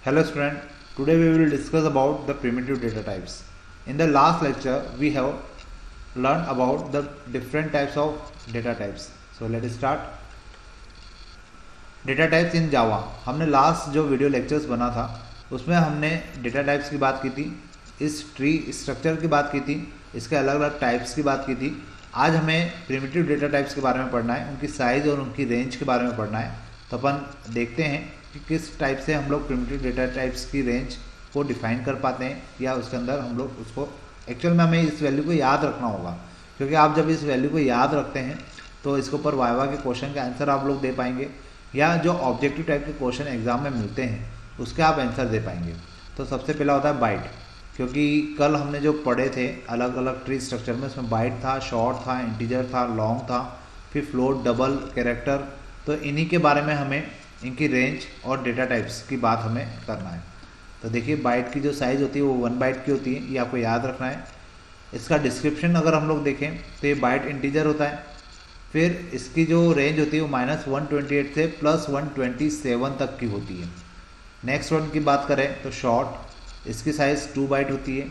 Hello student, today we will discuss about the primitive data types. In the last lecture we have learned about the different types of data types. So let us start. Data types in Java. हमने last जो video lectures बना था उसमें हमने data types की बात की थी, इस ट्री स्ट्रक्चर की बात की थी, इसके अलग अलग टाइप्स की बात की थी। आज हमें प्रिमिटिव डेटा टाइप्स के बारे में पढ़ना है, उनकी साइज़ और उनकी रेंज के बारे में पढ़ना है। तो अपन देखते हैं कि किस टाइप से हम लोग प्रिमिटिव डेटा टाइप्स की रेंज को डिफाइन कर पाते हैं, या उसके अंदर हम लोग उसको एक्चुअल में हमें इस वैल्यू को याद रखना होगा, क्योंकि आप जब इस वैल्यू को याद रखते हैं तो इसके ऊपर वाइवा के क्वेश्चन के आंसर आप लोग दे पाएंगे, या जो ऑब्जेक्टिव टाइप के क्वेश्चन एग्जाम में मिलते हैं उसके आप आंसर दे पाएंगे। तो सबसे पहला होता है बाइट, क्योंकि कल हमने जो पढ़े थे अलग अलग ट्री स्ट्रक्चर में, उसमें बाइट था, शॉर्ट था, इंटीजर था, लॉन्ग था, फिर फ्लोट, डबल, कैरेक्टर। तो इन्हीं के बारे में हमें इनकी रेंज और डेटा टाइप्स की बात हमें करना है। तो देखिए बाइट की जो साइज़ होती है वो 1 बाइट की होती है, ये आपको याद रखना है। इसका डिस्क्रिप्शन अगर हम लोग देखें तो ये बाइट इंटीजर होता है, फिर इसकी जो रेंज होती है वो -128 से +127 तक की होती है। नेक्स्ट वन की बात करें तो शॉर्ट, इसकी साइज़ 2 बाइट होती है,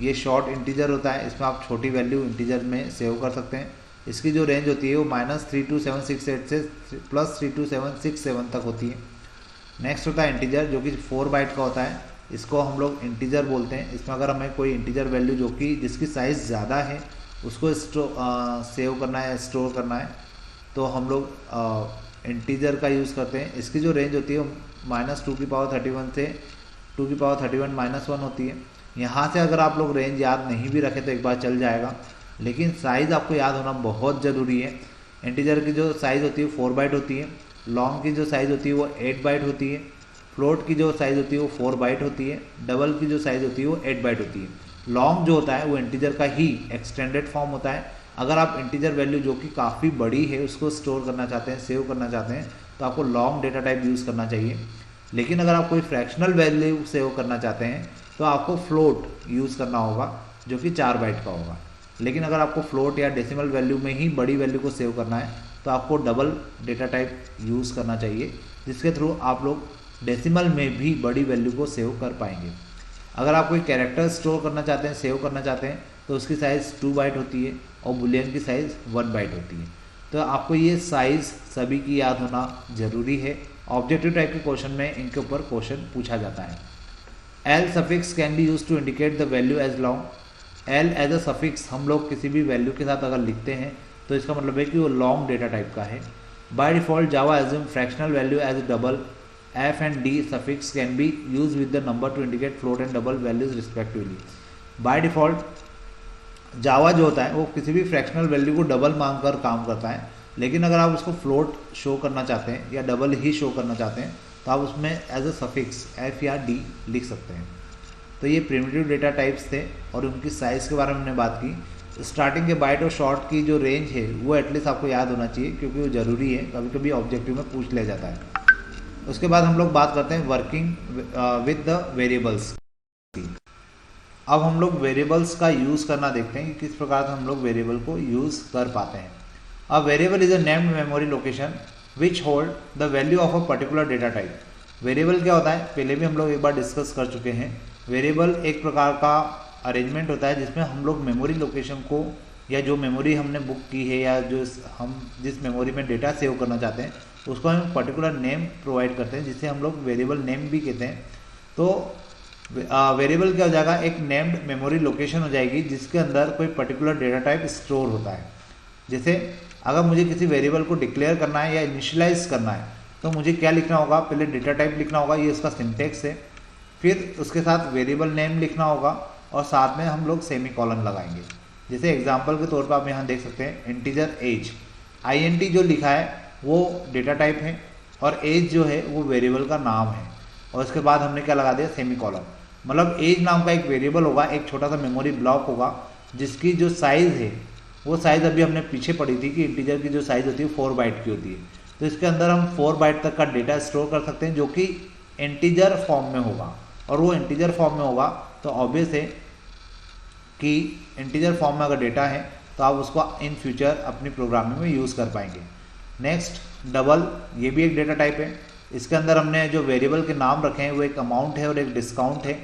ये शॉर्ट इंटीजर होता है, इसमें आप छोटी वैल्यू इंटीजर में सेव कर सकते हैं। इसकी जो रेंज होती है वो -32768 से +32767 तक होती है। नेक्स्ट होता है इंटीजर, जो कि 4 बाइट का होता है, इसको हम लोग इंटीजर बोलते हैं। इसमें अगर हमें कोई इंटीजर वैल्यू जो कि जिसकी साइज़ ज़्यादा है उसको सेव करना है, स्टोर करना है, तो हम लोग इंटीजर का यूज़ करते हैं। इसकी जो रेंज होती है -2^31 से 2^31 - 1 होती है। यहाँ से अगर आप लोग रेंज याद नहीं भी रखें तो एक बार चल जाएगा, लेकिन साइज़ आपको याद होना बहुत ज़रूरी है। इंटीजर की जो साइज़ होती है 4 बाइट होती है, लॉन्ग की जो साइज़ होती है वो 8 बाइट होती है, फ्लोट की जो साइज़ होती है वो 4 बाइट होती है, डबल की जो साइज़ होती है वो 8 बाइट होती है। लॉन्ग जो होता है वो इंटीजर का ही एक्सटेंडेड फॉर्म होता है। अगर आप इंटीजर वैल्यू जो कि काफ़ी बड़ी है उसको स्टोर करना चाहते हैं, सेव करना चाहते हैं, तो आपको लॉन्ग डेटा टाइप यूज़ करना चाहिए। लेकिन अगर आप कोई फ्रैक्शनल वैल्यू सेव करना चाहते हैं तो आपको फ्लोट यूज़ करना होगा, जो कि 4 बाइट का होगा। लेकिन अगर आपको फ्लोट या डेसिमल वैल्यू में ही बड़ी वैल्यू को सेव करना है तो आपको डबल डेटा टाइप यूज़ करना चाहिए, जिसके थ्रू आप लोग डेसिमल में भी बड़ी वैल्यू को सेव कर पाएंगे। अगर आप कोई कैरेक्टर स्टोर करना चाहते हैं, सेव करना चाहते हैं, तो उसकी साइज़ 2 बाइट होती है और बुलियन की साइज़ 1 बाइट होती है। तो आपको ये साइज़ सभी की याद होना ज़रूरी है। ऑब्जेक्टिव टाइप के क्वेश्चन में इनके ऊपर क्वेश्चन पूछा जाता है। L suffix can be use to indicate the value as long. L as a suffix हम लोग किसी भी वैल्यू के साथ अगर लिखते हैं तो इसका मतलब है कि वो लॉन्ग डेटा टाइप का है। By default Java assume fractional value as double. F and D suffix can be used with the number to indicate float and double values respectively. By default जावा जो होता है वो किसी भी फ्रैक्शनल वैल्यू को double मांगकर काम करता है, लेकिन अगर आप उसको फ्लोट शो करना चाहते हैं या डबल ही शो करना चाहते हैं तो आप उसमें एज अ सफिक्स F या D लिख सकते हैं। तो ये प्रिमिटिव डेटा टाइप्स थे और उनकी साइज़ के बारे में हमने बात की। स्टार्टिंग के बाइट और शॉर्ट की जो रेंज है वो एटलीस्ट आपको याद होना चाहिए, क्योंकि वो ज़रूरी है, कभी कभी ऑब्जेक्टिव में पूछ लिया जाता है। उसके बाद हम लोग बात करते हैं वर्किंग विद द वेरिएबल्स की। अब हम लोग वेरिएबल्स का यूज़ करना देखते हैं कि किस प्रकार से हम लोग वेरिएबल को यूज़ कर पाते हैं। अब variable is a named memory location which hold the value of a particular data type. Variable क्या होता है पहले भी हम लोग एक बार डिस्कस कर चुके हैं। वेरिएबल एक प्रकार का अरेंजमेंट होता है जिसमें हम लोग मेमोरी लोकेशन को, या जो मेमोरी हमने बुक की है या जो हम जिस मेमोरी में डेटा सेव करना चाहते हैं उसको हम पर्टिकुलर नेम प्रोवाइड करते हैं, जिसे हम लोग वेरिएबल नेम भी कहते हैं। तो वेरिएबल क्या हो जाएगा, एक नेम्ड मेमोरी लोकेशन हो जाएगी जिसके अंदर कोई पर्टिकुलर डेटा टाइप स्टोर होता है। जैसे अगर मुझे किसी वेरिएबल को डिक्लेयर करना है या इनिशियलाइज करना है तो मुझे क्या लिखना होगा, पहले डेटा टाइप लिखना होगा, ये उसका सिंटेक्स है, फिर उसके साथ वेरिएबल नेम लिखना होगा और साथ में हम लोग सेमी कॉलन लगाएंगे। जैसे एग्जाम्पल के तौर पर आप यहाँ देख सकते हैं इंटीजर एज, INT जो लिखा है वो डेटा टाइप है और एज जो है वो वेरिएबल का नाम है, और उसके बाद हमने क्या लगा दिया, सेमी कॉलन। मतलब एज नाम का एक वेरिएबल होगा, एक छोटा सा मेमोरी ब्लॉक होगा जिसकी जो साइज़ है वो साइज़ अभी हमने पीछे पढ़ी थी कि इंटीजर की जो साइज़ होती है 4 बाइट की होती है। तो इसके अंदर हम 4 बाइट तक का डेटा स्टोर कर सकते हैं जो कि इंटीजर फॉर्म में होगा, और वो इंटीजर फॉर्म में होगा तो ऑब्वियस है कि इंटीजर फॉर्म में अगर डेटा है तो आप उसको इन फ्यूचर अपनी प्रोग्रामिंग में यूज़ कर पाएंगे। नेक्स्ट डबल, ये भी एक डेटा टाइप है। इसके अंदर हमने जो वेरिएबल के नाम रखे हैं वो एक अमाउंट है और एक डिस्काउंट है।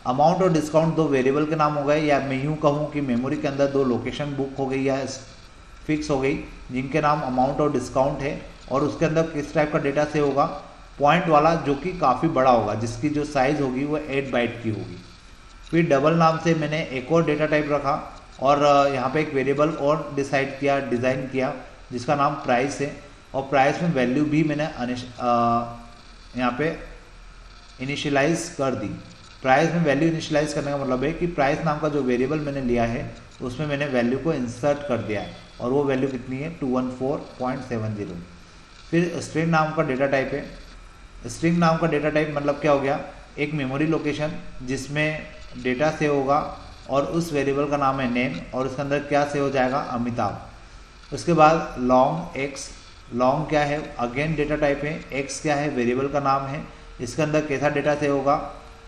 अमाउंट और डिस्काउंट दो वेरिएबल के नाम हो गए, या मैं यूँ कहूँ कि मेमोरी के अंदर दो लोकेशन बुक हो गई या फिक्स हो गई जिनके नाम अमाउंट और डिस्काउंट है। और उसके अंदर किस टाइप का डेटा सेव होगा, पॉइंट वाला, जो कि काफ़ी बड़ा होगा, जिसकी जो साइज़ होगी वो 8 बाइट की होगी। फिर डबल नाम से मैंने एक और डेटा टाइप रखा और यहाँ पे एक वेरिएबल और डिज़ाइन किया जिसका नाम प्राइस है। और प्राइस में वैल्यू भी मैंने यहाँ पे इनिशियलाइज कर दी। प्राइस में वैल्यू इनिशियलाइज करने का मतलब है कि प्राइस नाम का जो वेरिएबल मैंने लिया है उसमें मैंने वैल्यू को इंसर्ट कर दिया है, और वो वैल्यू कितनी है 214.70। फिर स्ट्रिंग नाम का डेटा टाइप है। स्ट्रिंग नाम का डेटा टाइप मतलब क्या हो गया, एक मेमोरी लोकेशन जिसमें डेटा सेव होगा और उस वेरिएबल का नाम है नेम, और उसके अंदर क्या सेव हो जाएगा, अमिताभ। उसके बाद लॉन्ग एक्स, लॉन्ग क्या है, अगेन डेटा टाइप है। एक्स क्या है, वेरिएबल का नाम है। इसके अंदर कैसा डेटा सेव होगा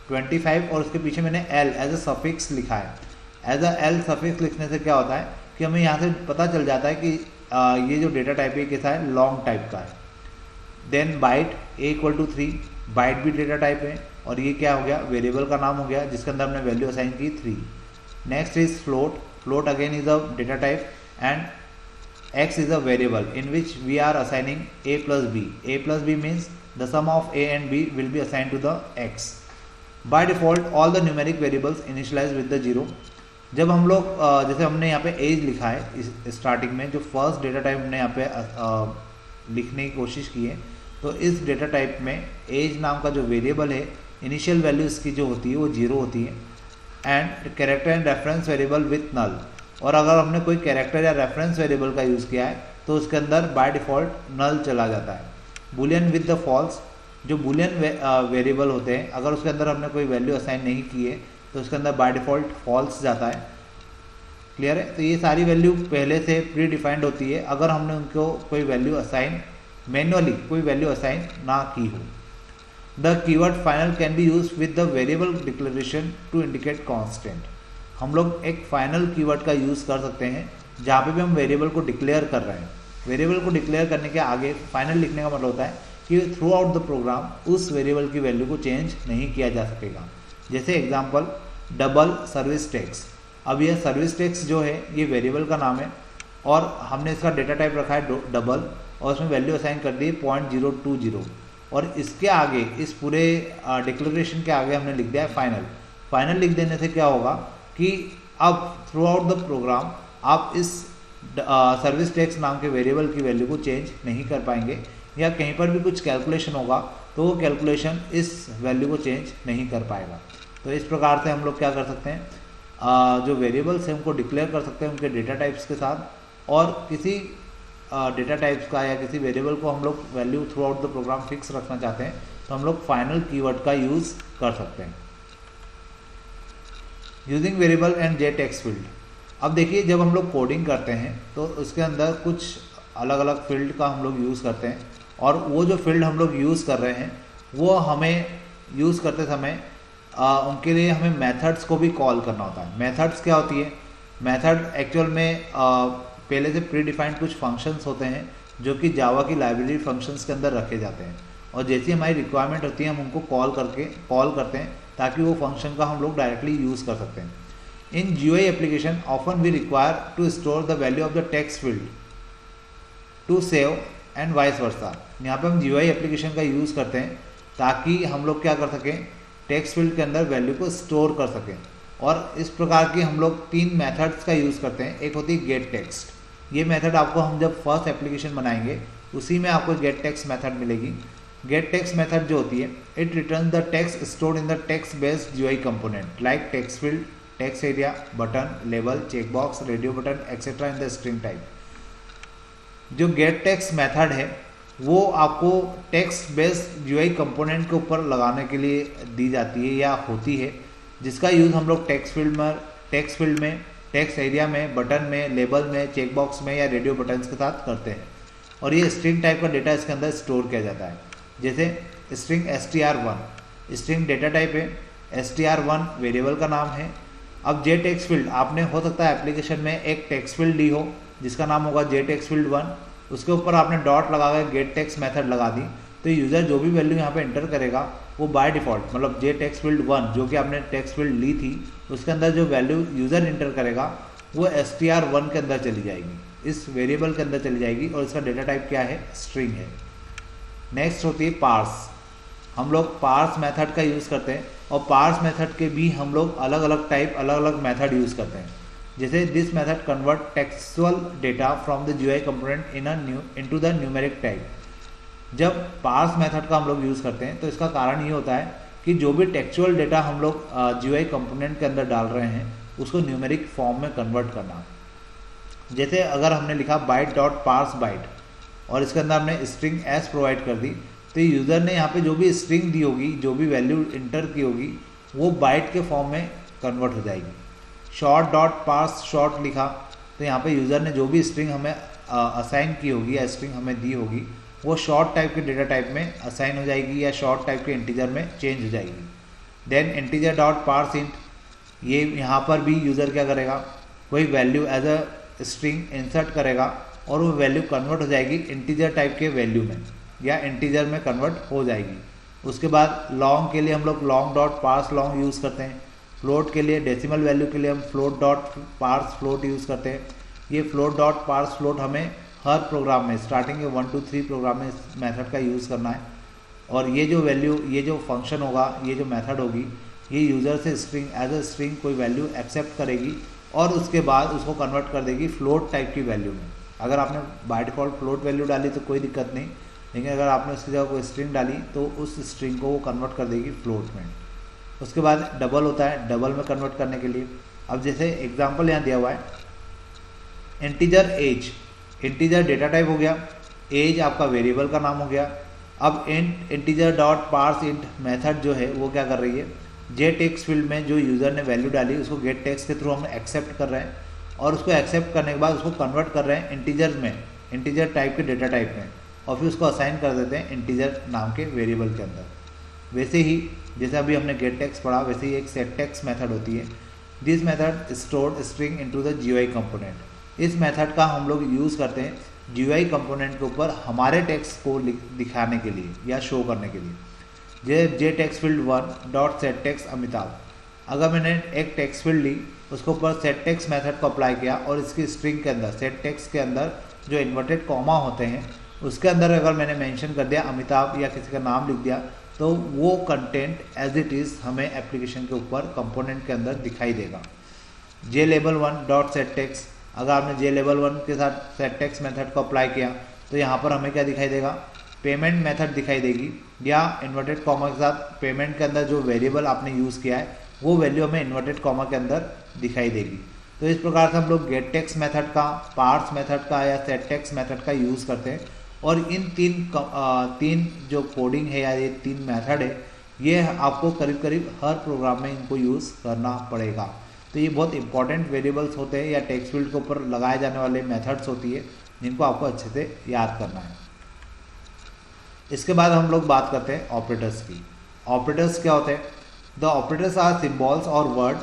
25, और उसके पीछे मैंने एल एज अ सफिक्स लिखा है। एज अ एल सफिक्स लिखने से क्या होता है कि हमें यहाँ से पता चल जाता है कि ये जो डेटा टाइप है कैसा है, लॉन्ग टाइप का है। देन बाइट A=3, बाइट भी डेटा टाइप है, और ये क्या हो गया, वेरिएबल का नाम हो गया जिसके अंदर हमने वैल्यू असाइन की 3। Next is float, float again is a data type and x is a variable in which we are assigning a plus b. a plus b means the sum of a and b will be assigned to the x. By default all the numeric variables initialize with the 0. जब हम लोग जैसे हमने यहाँ पे as लिखा है इस स्टार्टिंग में, जो फर्स्ट डेटा टाइप हमने यहाँ पे लिखने की कोशिश की है, तो इस डेटा टाइप में एज नाम का जो वेरिएबल है, इनिशियल वैल्यू इसकी जो होती है वो 0 होती है, and character and reference variable with null. और अगर हमने कोई कैरेक्टर या रेफरेंस वेरिएबल का यूज़ किया है तो उसके अंदर बाय डिफ़ॉल्ट नल चला जाता है। बुलियन विद द फॉल्स, जो बुलियन वेरिएबल होते हैं, अगर उसके अंदर हमने कोई वैल्यू असाइन नहीं की है तो उसके अंदर बाय डिफ़ॉल्ट फॉल्स जाता है। क्लियर है? तो ये सारी वैल्यू पहले से प्री डिफाइंड होती है अगर हमने उनको कोई वैल्यू असाइन, मैनुअली कोई वैल्यू असाइन ना की हो। The keyword final can be use with the variable declaration to indicate constant. हम लोग एक फाइनल कीवर्ड का यूज़ कर सकते हैं जहाँ पे भी हम वेरिएबल को डिक्लेयर कर रहे हैं। वेरिएबल को डिक्लेयर करने के आगे फाइनल लिखने का मतलब होता है कि थ्रू आउट द प्रोग्राम उस वेरिएबल की वैल्यू को चेंज नहीं किया जा सकेगा। जैसे एग्जांपल डबल सर्विस टैक्स। अब यह सर्विस टैक्स जो है ये वेरिएबल का नाम है और हमने इसका डेटा टाइप रखा है डबल, और उसमें वैल्यू असाइन कर दी 0.020, और इसके आगे इस पूरे डिक्लेरेशन के आगे हमने लिख दिया है फाइनल। फाइनल लिख देने से क्या होगा कि अब थ्रू आउट द प्रोग्राम आप इस सर्विस टैक्स नाम के वेरिएबल की वैल्यू को चेंज नहीं कर पाएंगे, या कहीं पर भी कुछ कैलकुलेशन होगा तो वो कैलकुलेशन इस वैल्यू को चेंज नहीं कर पाएगा। तो इस प्रकार से हम लोग क्या कर सकते हैं, जो वेरिएबल्स हैं उनको डिक्लेयर कर सकते हैं उनके डेटा टाइप्स के साथ, और किसी डेटा टाइप्स का या किसी वेरिएबल को हम लोग value throughout the program fix रखना चाहते हैं तो हम लोग फाइनल कीवर्ड का यूज़ कर सकते हैं। Using variable and J text field. अब देखिए जब हम लोग कोडिंग करते हैं तो उसके अंदर कुछ अलग अलग फील्ड का हम लोग यूज़ करते हैं, और वो जो फील्ड हम लोग यूज़ कर रहे हैं वो हमें यूज़ करते समय उनके लिए हमें मेथड्स को भी कॉल करना होता है। मेथड्स क्या होती है, मेथड एक्चुअल में पहले से प्री डिफाइंड कुछ फंक्शंस होते हैं जो कि जावा की लाइब्रेरी फंक्शंस के अंदर रखे जाते हैं, और जैसी हमारी रिक्वायरमेंट होती है हम उनको कॉल करते हैं ताकि वो फंक्शन का हम लोग डायरेक्टली यूज़ कर सकते हैं। In GUI application often we require to store the value of the text field to save and vice versa. यहाँ पे हम GUI एप्लीकेशन का यूज़ करते हैं ताकि हम लोग क्या कर सकें, टेक्स्ट फील्ड के अंदर वैल्यू को स्टोर कर सकें। और इस प्रकार की हम लोग 3 मेथड्स का यूज़ करते हैं। एक होती है गेट टेक्स्ट। ये मेथड आपको हम जब फर्स्ट एप्लीकेशन बनाएंगे उसी में आपको गेट टेक्स्ट मेथड मिलेगी। गेट टेक्स्ट मेथड जो होती है, it return the text stored in the text based GUI component like text field, text area, button, label, checkbox, radio button etcetera in the string type. जो gate text method है वो आपको text based GUI component के ऊपर लगाने के लिए दी जाती है या होती है, जिसका यूज़ हम लोग टेक्स्ट फील्ड में, टेक्स्ट एरिया में, बटन में, लेबल में, चेकबॉक्स में या रेडियो बटन्स के साथ करते हैं। और ये स्ट्रिंग टाइप का डेटा इसके अंदर स्टोर किया जाता है। जैसे string str1 string data type है, str1 वेरिएबल का नाम है। अब जे टेक्स्ट फील्ड, आपने हो सकता है एप्लीकेशन में एक टेक्स्ट फील्ड ली हो जिसका नाम होगा जे टेक्स्ट फील्ड 1, उसके ऊपर आपने डॉट लगा के गेट टेक्स्ट मेथड लगा दी तो यूज़र जो भी वैल्यू यहाँ पे एंटर करेगा वो बाय डिफ़ॉल्ट, मतलब जे टेक्स्ट फील्ड 1 जो कि आपने टेक्स्ट फील्ड ली थी उसके अंदर जो वैल्यू यूज़र एंटर करेगा वो str1 के अंदर चली जाएगी, इस वेरिएबल के अंदर चली जाएगी और इसका डेटा टाइप क्या है, स्ट्रिंग है। नेक्स्ट होती है पार्स। हम लोग पार्स मेथड का यूज़ करते हैं और पार्स मेथड के भी हम लोग अलग अलग टाइप, अलग अलग मेथड यूज़ करते हैं। जैसे this method convert textual data from the GUI component into the numeric type. जब पार्स मेथड का हम लोग यूज़ करते हैं तो इसका कारण ये होता है कि जो भी टेक्सुअल डेटा हम लोग GUI कंपोनेंट के अंदर डाल रहे हैं उसको न्यूमेरिक फॉर्म में कन्वर्ट करना। जैसे अगर हमने लिखा बाइट डॉट पार्स बाइट और इसके अंदर हमने स्ट्रिंग एस प्रोवाइड कर दी, तो यूज़र ने यहाँ पे जो भी स्ट्रिंग दी होगी, जो भी वैल्यू इंटर की होगी वो बाइट के फॉर्म में कन्वर्ट हो जाएगी। शॉर्ट डॉट पार्स शॉर्ट लिखा तो यहाँ पे यूज़र ने जो भी स्ट्रिंग हमें असाइन की होगी या स्ट्रिंग हमें दी होगी वो शॉर्ट टाइप के डेटा टाइप में असाइन हो जाएगी या शॉर्ट टाइप के इंटीजर में चेंज हो जाएगी। Then integer dot parse int, ये यहाँ पर भी यूज़र क्या करेगा, कोई value as a string insert करेगा और वो वैल्यू कन्वर्ट हो जाएगी इंटीजर टाइप के वैल्यू में या इंटीजर में कन्वर्ट हो जाएगी। उसके बाद लॉन्ग के लिए हम लोग long dot parse long use करते हैं। फ्लोट के लिए, डेसिमल वैल्यू के लिए हम float dot parse float use करते हैं। ये फ्लोट डॉट पार्स फ्लोट हमें हर प्रोग्राम में स्टार्टिंग के 1 2 3 प्रोग्राम में इस मेथड का यूज़ करना है। और ये जो वैल्यू, ये जो फंक्शन होगा, ये जो मेथड होगी, ये यूज़र से स्ट्रिंग एज अ स्ट्रिंग कोई वैल्यू एक्सेप्ट करेगी और उसके बाद उसको कन्वर्ट कर देगी फ्लोट टाइप की वैल्यू में। अगर आपने बाय डिफ़ॉल्ट फ्लोट वैल्यू डाली तो कोई दिक्कत नहीं, लेकिन अगर आपने उसकी जगह कोई स्ट्रिंग डाली तो उस स्ट्रिंग को वो कन्वर्ट कर देगी फ्लोट में। उसके बाद डबल होता है, डबल में कन्वर्ट करने के लिए। अब जैसे एग्जांपल यहाँ दिया हुआ है, integer as, integer data type हो गया, एज आपका वेरिएबल का नाम हो गया। अब integer dot parse int method जो है वो क्या कर रही है, जे टेक्स्ट फील्ड में जो यूज़र ने वैल्यू डाली उसको गेट टेक्स्ट के थ्रू हम एक्सेप्ट कर रहे हैं और उसको एक्सेप्ट करने के बाद उसको कन्वर्ट कर रहे हैं इंटीजर में, इंटीजर टाइप के डेटा टाइप में, और फिर उसको असाइन कर देते हैं इंटीजर नाम के वेरिएबल के अंदर। वैसे ही जैसे अभी हमने गेट टेक्स्ट पढ़ा, वैसे ही एक सेट टेक्स्ट मेथड होती है। This method stored string into the GUI component. इस मेथड का हम लोग यूज़ करते हैं GUI कंपोनेंट के ऊपर हमारे टेक्स्ट को दिखाने के लिए या शो करने के लिए। J text field 1 dot set text Amitabh, अगर मैंने एक टेक्स्ट फील्ड ली उसके ऊपर सेट टेक्स्ट मेथड को अप्लाई किया और इसकी स्ट्रिंग के अंदर, सेट टेक्स्ट के अंदर जो इन्वर्टेड कॉमा होते हैं उसके अंदर अगर मैंने मेंशन कर दिया अमिताभ या किसी का नाम लिख दिया तो वो कंटेंट एज इट इज़ हमें एप्लीकेशन के ऊपर कंपोनेंट के अंदर दिखाई देगा। जे लेबल 1 डॉट सेट टेक्स्ट, अगर आपने जे लेबल 1 के साथ सेट टेक्स्ट मेथड को अप्लाई किया तो यहाँ पर हमें क्या दिखाई देगा, पेमेंट मेथड दिखाई देगी, या इन्वर्टेड कॉमा के साथ पेमेंट के अंदर जो वेरिएबल आपने यूज़ किया है वो वैल्यू हमें इन्वर्टेड कॉमा के अंदर दिखाई देगी। तो इस प्रकार से हम लोग गेट टेक्स्ट मेथड का, पार्स मेथड का या सेट टेक्स्ट मेथड का यूज़ करते हैं। और इन तीन जो कोडिंग है या ये 3 मेथड है, ये आपको करीब करीब हर प्रोग्राम में इनको यूज़ करना पड़ेगा। तो ये बहुत इंपॉर्टेंट वेरिएबल्स होते हैं या टेक्स्ट फील्ड के ऊपर लगाए जाने वाले मेथड्स होती है जिनको आपको अच्छे से याद करना है। इसके बाद हम लोग बात करते हैं ऑपरेटर्स की। ऑपरेटर्स क्या होते हैं? द ऑपरेटर्स आर सिम्बॉल्स और word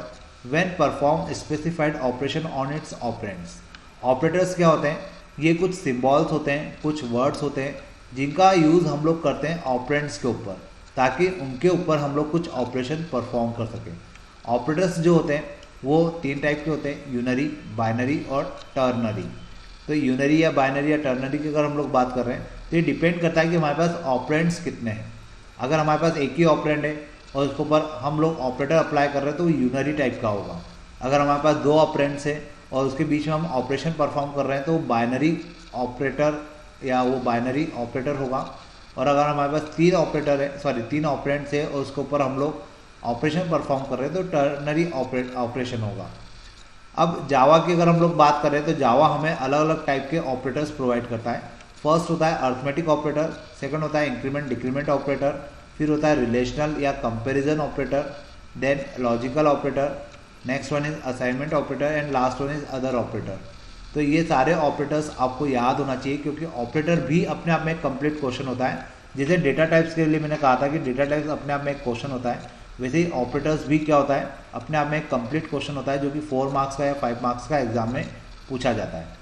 when perform specified operation on it's operands. Operators क्या होते हैं? ये कुछ सिम्बॉल्स होते हैं, कुछ वर्ड्स होते हैं जिनका यूज़ हम लोग करते हैं ऑपरेंड्स के ऊपर, ताकि उनके ऊपर हम लोग कुछ ऑपरेशन परफॉर्म कर सकें। ऑपरेटर्स जो होते हैं वो 3 टाइप के होते हैं, यूनरी, बाइनरी और टर्नरी। तो यूनरी या बाइनरी या टर्नरी की अगर हम लोग बात कर रहे हैं तो ये डिपेंड करता है कि हमारे पास ऑपरेंड्स कितने हैं। अगर हमारे पास एक ही ऑपरेंड है और उसके ऊपर हम लोग ऑपरेटर अप्लाई कर रहे हैं तो वो यूनरी टाइप का होगा। अगर हमारे पास 2 ऑपरेंड्स है और उसके बीच में हम ऑपरेशन परफॉर्म कर रहे हैं तो वो बाइनरी ऑपरेटर या वो बाइनरी ऑपरेटर होगा। और अगर हमारे पास 3 ऑपरेटर है, 3 ऑपरेंड्स है और उसके ऊपर हम लोग ऑपरेशन परफॉर्म कर रहे हैं तो टर्नरी ऑपरेशन होगा। अब जावा की अगर हम लोग बात करें तो जावा हमें अलग अलग टाइप के ऑपरेटर्स प्रोवाइड करता है। फर्स्ट होता है अर्थमेटिक ऑपरेटर, सेकंड होता है इंक्रीमेंट डिक्रीमेंट ऑपरेटर, फिर होता है रिलेशनल या comparison operator, then logical operator, next one is assignment operator and last one is other operator. तो ये सारे ऑपरेटर्स आपको याद होना चाहिए क्योंकि ऑपरेटर भी अपने आप में एक कंप्लीट क्वेश्चन होता है। जैसे डेटा टाइप्स के लिए मैंने कहा था कि डेटा टाइप्स अपने आप में एक क्वेश्चन होता है, वैसे ही ऑपरेटर्स भी क्या होता है, अपने आप में एक कंप्लीट क्वेश्चन होता है जो कि 4 मार्क्स का या 5 मार्क्स का एग्जाम में पूछा जाता है।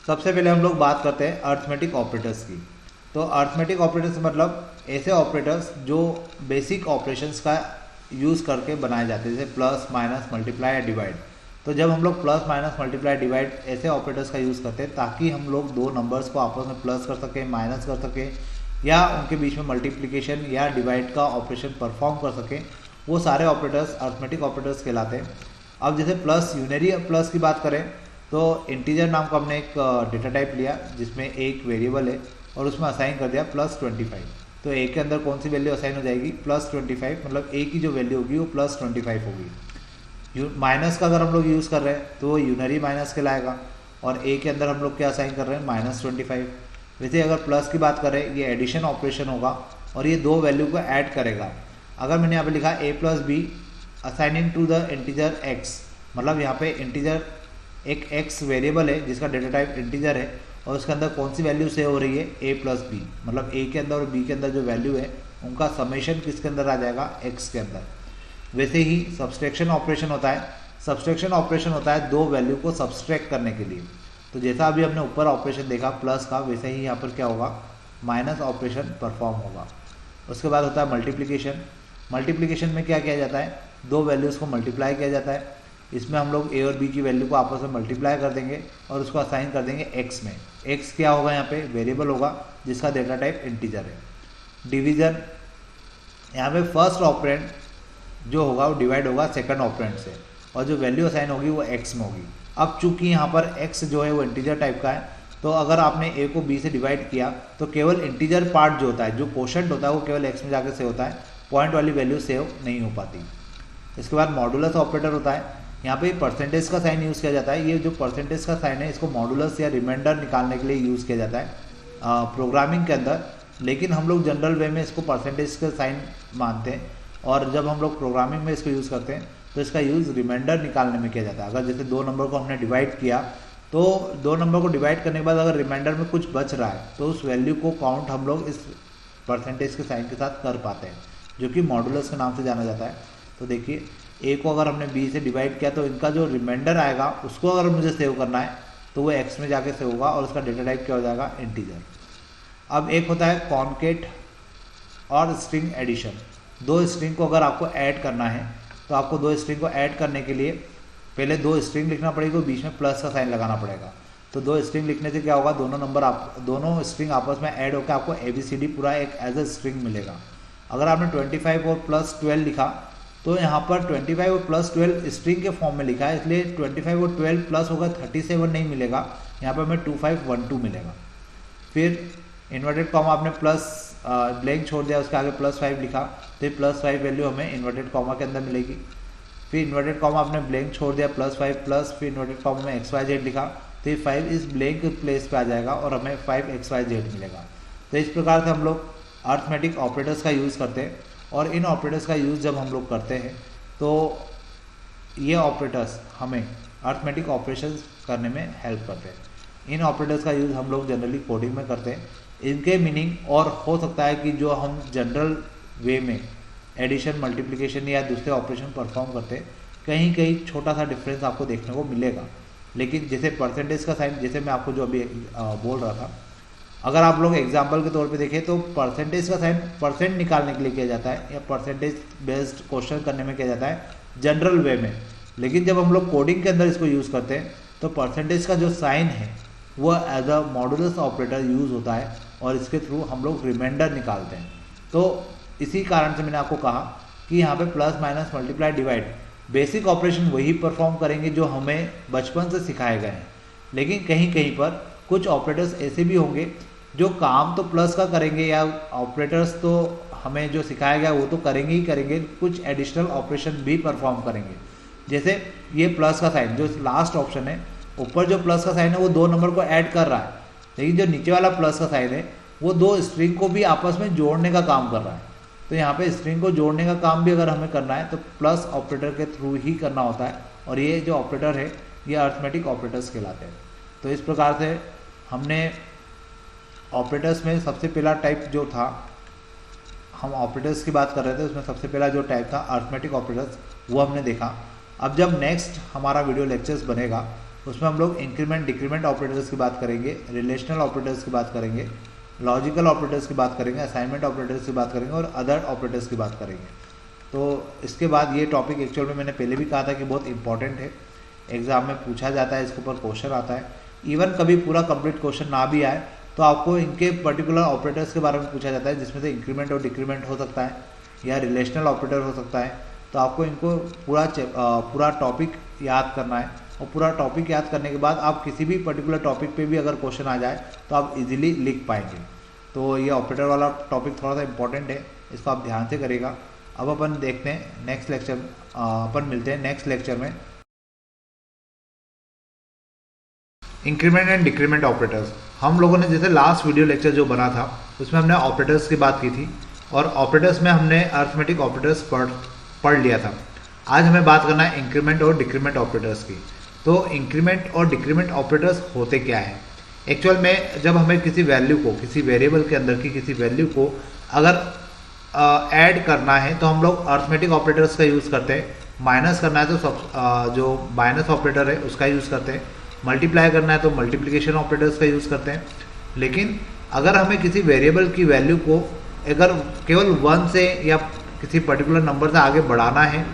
सबसे पहले हम लोग बात करते हैं अर्थमेटिक ऑपरेटर्स की। तो अर्थमेटिक ऑपरेटर्स मतलब ऐसे ऑपरेटर्स जो बेसिक ऑपरेशंस का यूज़ करके बनाए जाते हैं, जैसे प्लस माइनस मल्टीप्लाई या डिवाइड। तो जब हम लोग प्लस माइनस मल्टीप्लाई डिवाइड ऐसे ऑपरेटर्स का यूज़ करते हैं ताकि हम लोग दो नंबर्स को आपस में प्लस कर सकें, माइनस कर सकें, या उनके बीच में मल्टीप्लिकेशन या डिवाइड का ऑपरेशन परफॉर्म कर सकें, वो सारे ऑपरेटर्स अर्थमेटिक ऑपरेटर्स कहलाते हैं। अब जैसे प्लस यूनरी प्लस की बात करें तो इंटीजर नाम का हमने एक डेटा टाइप लिया जिसमें एक वेरिएबल है और उसमें असाइन कर दिया +25। तो ए के अंदर कौन सी वैल्यू असाइन हो जाएगी? +25, मतलब ए की जो वैल्यू होगी वो +25 होगी। माइनस का अगर हम लोग यूज़ कर रहे हैं तो वो यूनरी माइनस कहलाएगा, और ए के अंदर हम लोग क्या असाइन कर रहे हैं? -25। वैसे अगर प्लस की बात करें, ये एडिशन ऑपरेशन होगा और ये दो वैल्यू को ऐड करेगा। अगर मैंने यहाँ पे लिखा a + b assigning to the integer x, मतलब यहाँ पे इंटीजर एक x वेरिएबल है जिसका डेटा टाइप इंटीजर है और उसके अंदर कौन सी वैल्यू सेव हो रही है? a + b, मतलब a के अंदर और b के अंदर जो वैल्यू है उनका समेशन किसके अंदर आ जाएगा? x के अंदर। वैसे ही सब्सट्रैक्शन ऑपरेशन होता है। सब्सट्रैक्शन ऑपरेशन होता है दो वैल्यू को सब्सट्रैक्ट करने के लिए। तो जैसा अभी हमने ऊपर ऑपरेशन देखा प्लस का, वैसे ही यहाँ पर क्या होगा? माइनस ऑपरेशन परफॉर्म होगा। उसके बाद होता है मल्टीप्लिकेशन। मल्टीप्लिकेशन में क्या किया जाता है? दो वैल्यूज़ को मल्टीप्लाई किया जाता है। इसमें हम लोग a और b की वैल्यू को आपस में मल्टीप्लाई कर देंगे और उसको असाइन कर देंगे x में। x क्या होगा? यहाँ पे वेरिएबल होगा जिसका डेटा टाइप इंटीजर है। डिवीज़न, यहाँ पे फर्स्ट ऑपरेंड जो होगा वो डिवाइड होगा सेकंड ऑपरेंड से और जो वैल्यू असाइन होगी वो x में होगी। अब चूंकि यहाँ पर x जो है वो इंटीजर टाइप का है, तो अगर आपने a को b से डिवाइड किया तो केवल इंटीजर पार्ट जो होता है, जो कोशेंट होता है, वो केवल x में जाकर सेव होता है, पॉइंट वाली वैल्यू सेव नहीं हो पाती। इसके बाद मॉडुलस ऑपरेटर होता है। यहाँ पे परसेंटेज का साइन यूज़ किया जाता है। ये जो परसेंटेज का साइन है इसको मॉडुलस या रिमाइंडर निकालने के लिए यूज़ किया जाता है प्रोग्रामिंग के अंदर, लेकिन हम लोग जनरल वे में इसको परसेंटेज का साइन मानते हैं और जब हम लोग प्रोग्रामिंग में इसको यूज़ करते हैं तो इसका यूज़ रिमाइंडर निकालने में किया जाता है। अगर जैसे दो नंबर को हमने डिवाइड किया तो दो नंबर को डिवाइड करने के बाद अगर रिमाइंडर में कुछ बच रहा है तो उस वैल्यू को काउंट हम लोग इस परसेंटेज के साइन के साथ कर पाते हैं, जो कि मॉडुलस के नाम से जाना जाता है। तो देखिए a को अगर हमने b से डिवाइड किया तो इनका जो रिमाइंडर आएगा उसको अगर मुझे सेव करना है तो वो x में जाके सेव होगा और उसका डेटा टाइप क्या हो जाएगा? इंटीजर। अब एक होता है कॉन्केट और स्ट्रिंग एडिशन। दो स्ट्रिंग को अगर आपको ऐड करना है तो आपको दो स्ट्रिंग को ऐड करने के लिए पहले दो स्ट्रिंग लिखना पड़ेगा, बीच में प्लस का साइन लगाना पड़ेगा। तो दो स्ट्रिंग लिखने से क्या होगा? दोनों स्ट्रिंग आपस में ऐड होकर आपको ABCD पूरा एक एज ए स्ट्रिंग मिलेगा। अगर आपने 25 और +12 लिखा तो यहाँ पर 25 और +12 स्ट्रिंग के फॉर्म में लिखा है, इसलिए 25 और 12 प्लस होगा 37 नहीं मिलेगा, यहाँ पर हमें 2512 मिलेगा। फिर इन्वर्टेड कॉमा आपने प्लस ब्लैंक छोड़ दिया, उसके आगे +5 लिखा तो ये +5 वैल्यू हमें इन्वर्टेड कॉमा के अंदर मिलेगी। फिर इन्वर्टेड कॉमा आपने ब्लैंक छोड़ दिया +5 प्लस फिर इन्वर्टेड कॉमा में XYZ लिखा तो ये 5 इस ब्लैंक प्लेस पे आ जाएगा और हमें 5XYZ मिलेगा। तो इस प्रकार से हम लोग अर्थमेटिक ऑपरेटर्स का यूज़ करते हैं और इन ऑपरेटर्स का यूज़ जब हम लोग करते हैं तो ये ऑपरेटर्स हमें अर्थमेटिक ऑपरेशंस करने में हेल्प करते हैं। इन ऑपरेटर्स का यूज़ हम लोग जनरली कोडिंग में करते हैं। इनके मीनिंग और हो सकता है कि जो हम जनरल वे में एडिशन, मल्टीप्लिकेशन या दूसरे ऑपरेशन परफॉर्म करते हैं, कहीं कहीं छोटा सा डिफरेंस आपको देखने को मिलेगा। लेकिन जैसे परसेंटेज का साइन, जैसे मैं आपको जो अभी बोल रहा था, अगर आप लोग एग्जाम्पल के तौर पे देखें तो परसेंटेज का साइन परसेंट निकालने के लिए किया जाता है या परसेंटेज बेस्ड क्वेश्चन करने में किया जाता है जनरल वे में। लेकिन जब हम लोग कोडिंग के अंदर इसको यूज़ करते हैं तो परसेंटेज का जो साइन है वो as a modulus operator use होता है और इसके थ्रू हम लोग रिमाइंडर निकालते हैं। तो इसी कारण से मैंने आपको कहा कि यहाँ पे plus minus multiply divide basic operation वही परफॉर्म करेंगे जो हमें बचपन से सिखाए गए हैं, लेकिन कहीं कहीं पर कुछ ऑपरेटर्स ऐसे भी होंगे जो काम तो प्लस का करेंगे या ऑपरेटर्स तो हमें जो सिखाया गया वो तो करेंगे ही करेंगे, कुछ एडिशनल ऑपरेशन भी परफॉर्म करेंगे। जैसे ये प्लस का साइन, जो लास्ट ऑप्शन है, ऊपर जो प्लस का साइन है वो दो नंबर को ऐड कर रहा है, लेकिन जो नीचे वाला प्लस का साइन है वो दो स्ट्रिंग को भी आपस में जोड़ने का काम कर रहा है। तो यहाँ पे स्ट्रिंग को जोड़ने का काम भी अगर हमें करना है तो प्लस ऑपरेटर के थ्रू ही करना होता है और ये जो ऑपरेटर है ये अर्थमेटिक ऑपरेटर्स कहलाते हैं। तो इस प्रकार से हमने ऑपरेटर्स में सबसे पहला टाइप जो था, हम ऑपरेटर्स की बात कर रहे थे, उसमें सबसे पहला जो टाइप था अर्थमेटिक ऑपरेटर्स, वो हमने देखा। अब जब नेक्स्ट हमारा वीडियो लेक्चर्स बनेगा उसमें हम लोग इंक्रीमेंट डिक्रीमेंट ऑपरेटर्स की बात करेंगे, रिलेशनल ऑपरेटर्स की बात करेंगे लॉजिकल ऑपरेटर्स की बात करेंगे, असाइनमेंट ऑपरेटर्स की बात करेंगे और अदर ऑपरेटर्स की बात करेंगे। तो इसके बाद ये टॉपिक एक्चुअल में मैंने पहले भी कहा था कि बहुत इंपॉर्टेंट है, एग्ज़ाम में पूछा जाता है, इसके ऊपर क्वेश्चन आता है। इवन कभी पूरा कंप्लीट क्वेश्चन ना भी आए तो आपको इनके पर्टिकुलर ऑपरेटर्स के बारे में पूछा जाता है, जिसमें से इंक्रीमेंट और डिक्रीमेंट हो सकता है या रिलेशनल ऑपरेटर हो सकता है। तो आपको इनको पूरा टॉपिक याद करना है, और पूरा टॉपिक याद करने के बाद आप किसी भी पर्टिकुलर टॉपिक पे भी अगर क्वेश्चन आ जाए तो आप इजीली लिख पाएंगे। तो ये ऑपरेटर वाला टॉपिक थोड़ा सा इंपॉर्टेंट है, इसको आप ध्यान से करिएगा। अब अपन देखते हैं नेक्स्ट लेक्चर, अपन मिलते हैं नेक्स्ट लेक्चर में। इंक्रीमेंट एंड डिक्रीमेंट ऑपरेटर्स, हम लोगों ने जैसे लास्ट वीडियो लेक्चर जो बना था उसमें हमने ऑपरेटर्स की बात की थी, और ऑपरेटर्स में हमने अरिथमेटिक ऑपरेटर्स पढ़ लिया था। आज हमें बात करना है इंक्रीमेंट और डिक्रीमेंट ऑपरेटर्स की। तो इंक्रीमेंट और डिक्रीमेंट ऑपरेटर्स होते क्या है? एक्चुअल में जब हमें किसी वैल्यू को, किसी वेरिएबल के अंदर की किसी वैल्यू को अगर ऐड करना है तो हम लोग अरिथमेटिक ऑपरेटर्स का यूज़ करते हैं। माइनस करना है तो जो माइनस ऑपरेटर है उसका यूज़ करते हैं। मल्टीप्लाई करना है तो मल्टीप्लिकेशन ऑपरेटर्स का यूज़ करते हैं। लेकिन अगर हमें किसी वेरिएबल की वैल्यू को अगर केवल 1 से या किसी पर्टिकुलर नंबर से आगे बढ़ाना है,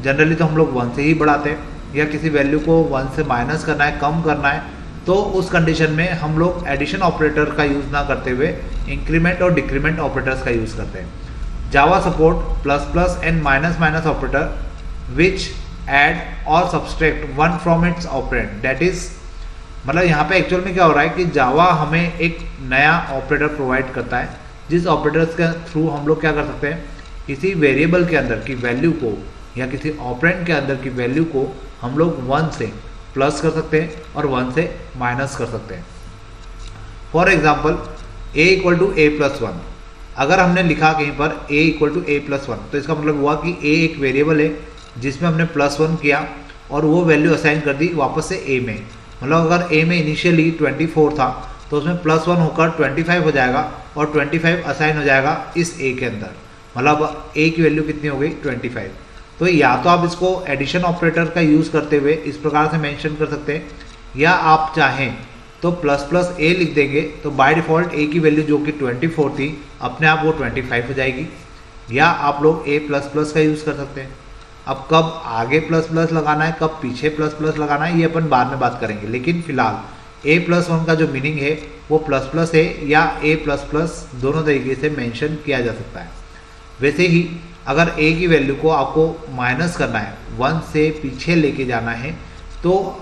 जनरली तो हम लोग 1 से ही बढ़ाते हैं, या किसी वैल्यू को 1 से माइनस करना है, कम करना है, तो उस कंडीशन में हम लोग एडिशन ऑपरेटर का यूज़ ना करते हुए इंक्रीमेंट और डिक्रीमेंट ऑपरेटर्स का यूज़ करते हैं। Java support plus plus and minus minus operator which add और subtract one from its operand, that is, मतलब यहाँ पे एक्चुअल में क्या हो रहा है कि जावा हमें एक नया ऑपरेटर प्रोवाइड करता है, जिस ऑपरेटर्स के थ्रू हम लोग क्या कर सकते हैं, किसी वेरिएबल के अंदर की वैल्यू को या किसी ऑपरेंड के अंदर की वैल्यू को हम लोग 1 से प्लस कर सकते हैं और 1 से माइनस कर सकते हैं। For example a equal to a plus 1, अगर हमने लिखा कहीं पर a equal to a plus 1, तो इसका मतलब हुआ कि a एक वेरिएबल है जिसमें हमने +1 किया और वो वैल्यू असाइन कर दी वापस से a में। मतलब अगर a में इनिशियली 24 था तो उसमें +1 होकर 25 हो जाएगा और 25 असाइन हो जाएगा इस a के अंदर। मतलब a की वैल्यू कितनी हो गई? 25। तो या तो आप इसको एडिशन ऑपरेटर का यूज़ करते हुए इस प्रकार से मेंशन कर सकते हैं, या आप चाहें तो प्लस प्लस a लिख देंगे तो बाय डिफ़ॉल्ट a की वैल्यू जो कि 24 थी अपने आप वो 25 हो जाएगी। या आप लोग a प्लस प्लस का यूज़ कर सकते हैं। अब कब आगे प्लस प्लस लगाना है, कब पीछे प्लस प्लस लगाना है, ये अपन बाद में बात करेंगे। लेकिन फिलहाल a+1 का जो मीनिंग है वो प्लस प्लस है या a++ दोनों तरीके से मेंशन किया जा सकता है। वैसे ही अगर a की वैल्यू को आपको माइनस करना है, 1 से पीछे लेके जाना है, तो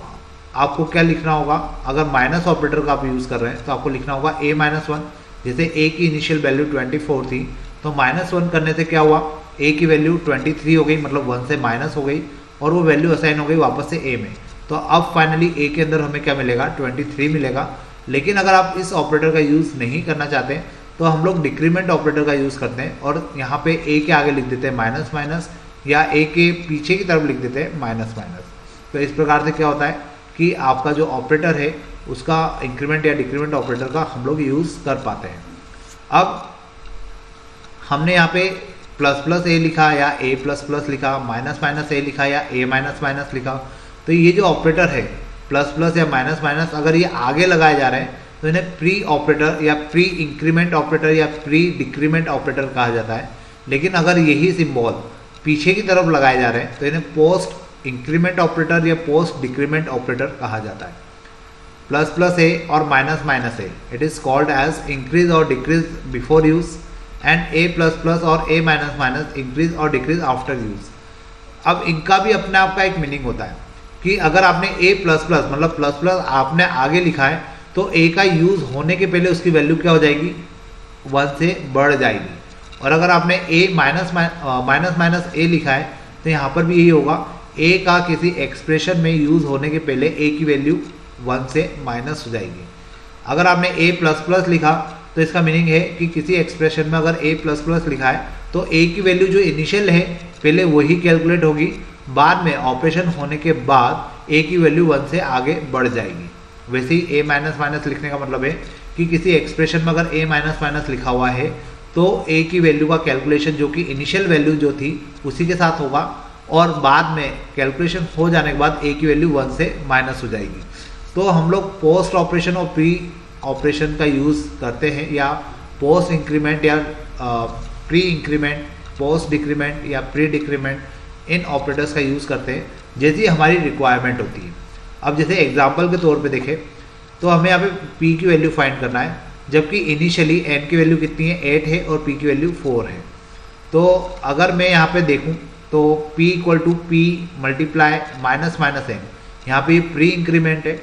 आपको क्या लिखना होगा? अगर माइनस ऑपरेटर का आप यूज़ कर रहे हैं तो आपको लिखना होगा a-1। जैसे a की इनिशियल वैल्यू 24 थी तो -1 करने से क्या हुआ, a की वैल्यू 23 हो गई, मतलब 1 से माइनस हो गई और वो वैल्यू असाइन हो गई वापस से a में। तो अब फाइनली a के अंदर हमें क्या मिलेगा? 23 मिलेगा। लेकिन अगर आप इस ऑपरेटर का यूज़ नहीं करना चाहते तो हम लोग डिक्रीमेंट ऑपरेटर का यूज़ करते हैं और यहाँ पे a के आगे लिख देते हैं माइनस माइनस, या a के पीछे की तरफ लिख देते हैं माइनस माइनस। तो इस प्रकार से क्या होता है कि आपका जो ऑपरेटर है उसका इंक्रीमेंट या डिक्रीमेंट ऑपरेटर का हम लोग यूज़ कर पाते हैं। अब हमने यहाँ पे प्लस प्लस a लिखा या a प्लस प्लस लिखा, माइनस माइनस a लिखा या a माइनस माइनस लिखा, तो ये जो ऑपरेटर है प्लस प्लस या माइनस माइनस, अगर ये आगे लगाए जा रहे हैं तो इन्हें प्री ऑपरेटर या प्री इंक्रीमेंट ऑपरेटर या प्री डिक्रीमेंट ऑपरेटर कहा जाता है। लेकिन अगर यही सिंबल पीछे की तरफ लगाए जा रहे हैं तो इन्हें पोस्ट इंक्रीमेंट ऑपरेटर या पोस्ट डिक्रीमेंट ऑपरेटर कहा जाता है। प्लस प्लस ए और minus minus a, it is called as increase और decrease before use, and a plus plus और ए माइनस माइनस इंक्रीज और डिक्रीज आफ्टर यूज। अब इनका भी अपने आप का एक मीनिंग होता है कि अगर आपने ए प्लस प्लस मतलब प्लस प्लस आपने आगे लिखा है तो a का यूज़ होने के पहले उसकी वैल्यू क्या हो जाएगी? 1 से बढ़ जाएगी। और अगर आपने a माइनस माइनस a लिखा है तो यहाँ पर भी यही होगा, a का किसी एक्सप्रेशन में यूज़ होने के पहले a की वैल्यू 1 से माइनस हो जाएगी। अगर आपने a प्लस प्लस लिखा तो इसका मीनिंग है कि किसी एक्सप्रेशन में अगर a प्लस प्लस लिखा है तो a की वैल्यू जो इनिशियल है पहले वही कैलकुलेट होगी, बाद में ऑपरेशन होने के बाद a की वैल्यू 1 से आगे बढ़ जाएगी। वैसे ही a माइनस माइनस लिखने का मतलब है कि किसी एक्सप्रेशन में अगर a माइनस माइनस लिखा हुआ है तो a की वैल्यू का कैलकुलेशन जो कि इनिशियल वैल्यू जो थी उसी के साथ होगा, और बाद में कैलकुलेशन हो जाने के बाद a की वैल्यू 1 से माइनस हो जाएगी। तो हम लोग पोस्ट ऑपरेशन और प्री ऑपरेशन का यूज़ करते हैं, या पोस्ट इंक्रीमेंट या प्री इंक्रीमेंट, पोस्ट डिक्रीमेंट या प्री डिक्रीमेंट इन ऑपरेटर्स का यूज़ करते हैं जैसी हमारी रिक्वायरमेंट होती है। अब जैसे एग्जांपल के तौर पे देखें तो हमें यहाँ पे p की वैल्यू फाइंड करना है, जबकि इनिशियली n की वैल्यू कितनी है 8 है और p की वैल्यू 4 है। तो अगर मैं यहाँ पे देखूँ तो p equal to p multiply minus minus n, यहाँ पे प्री इंक्रीमेंट है,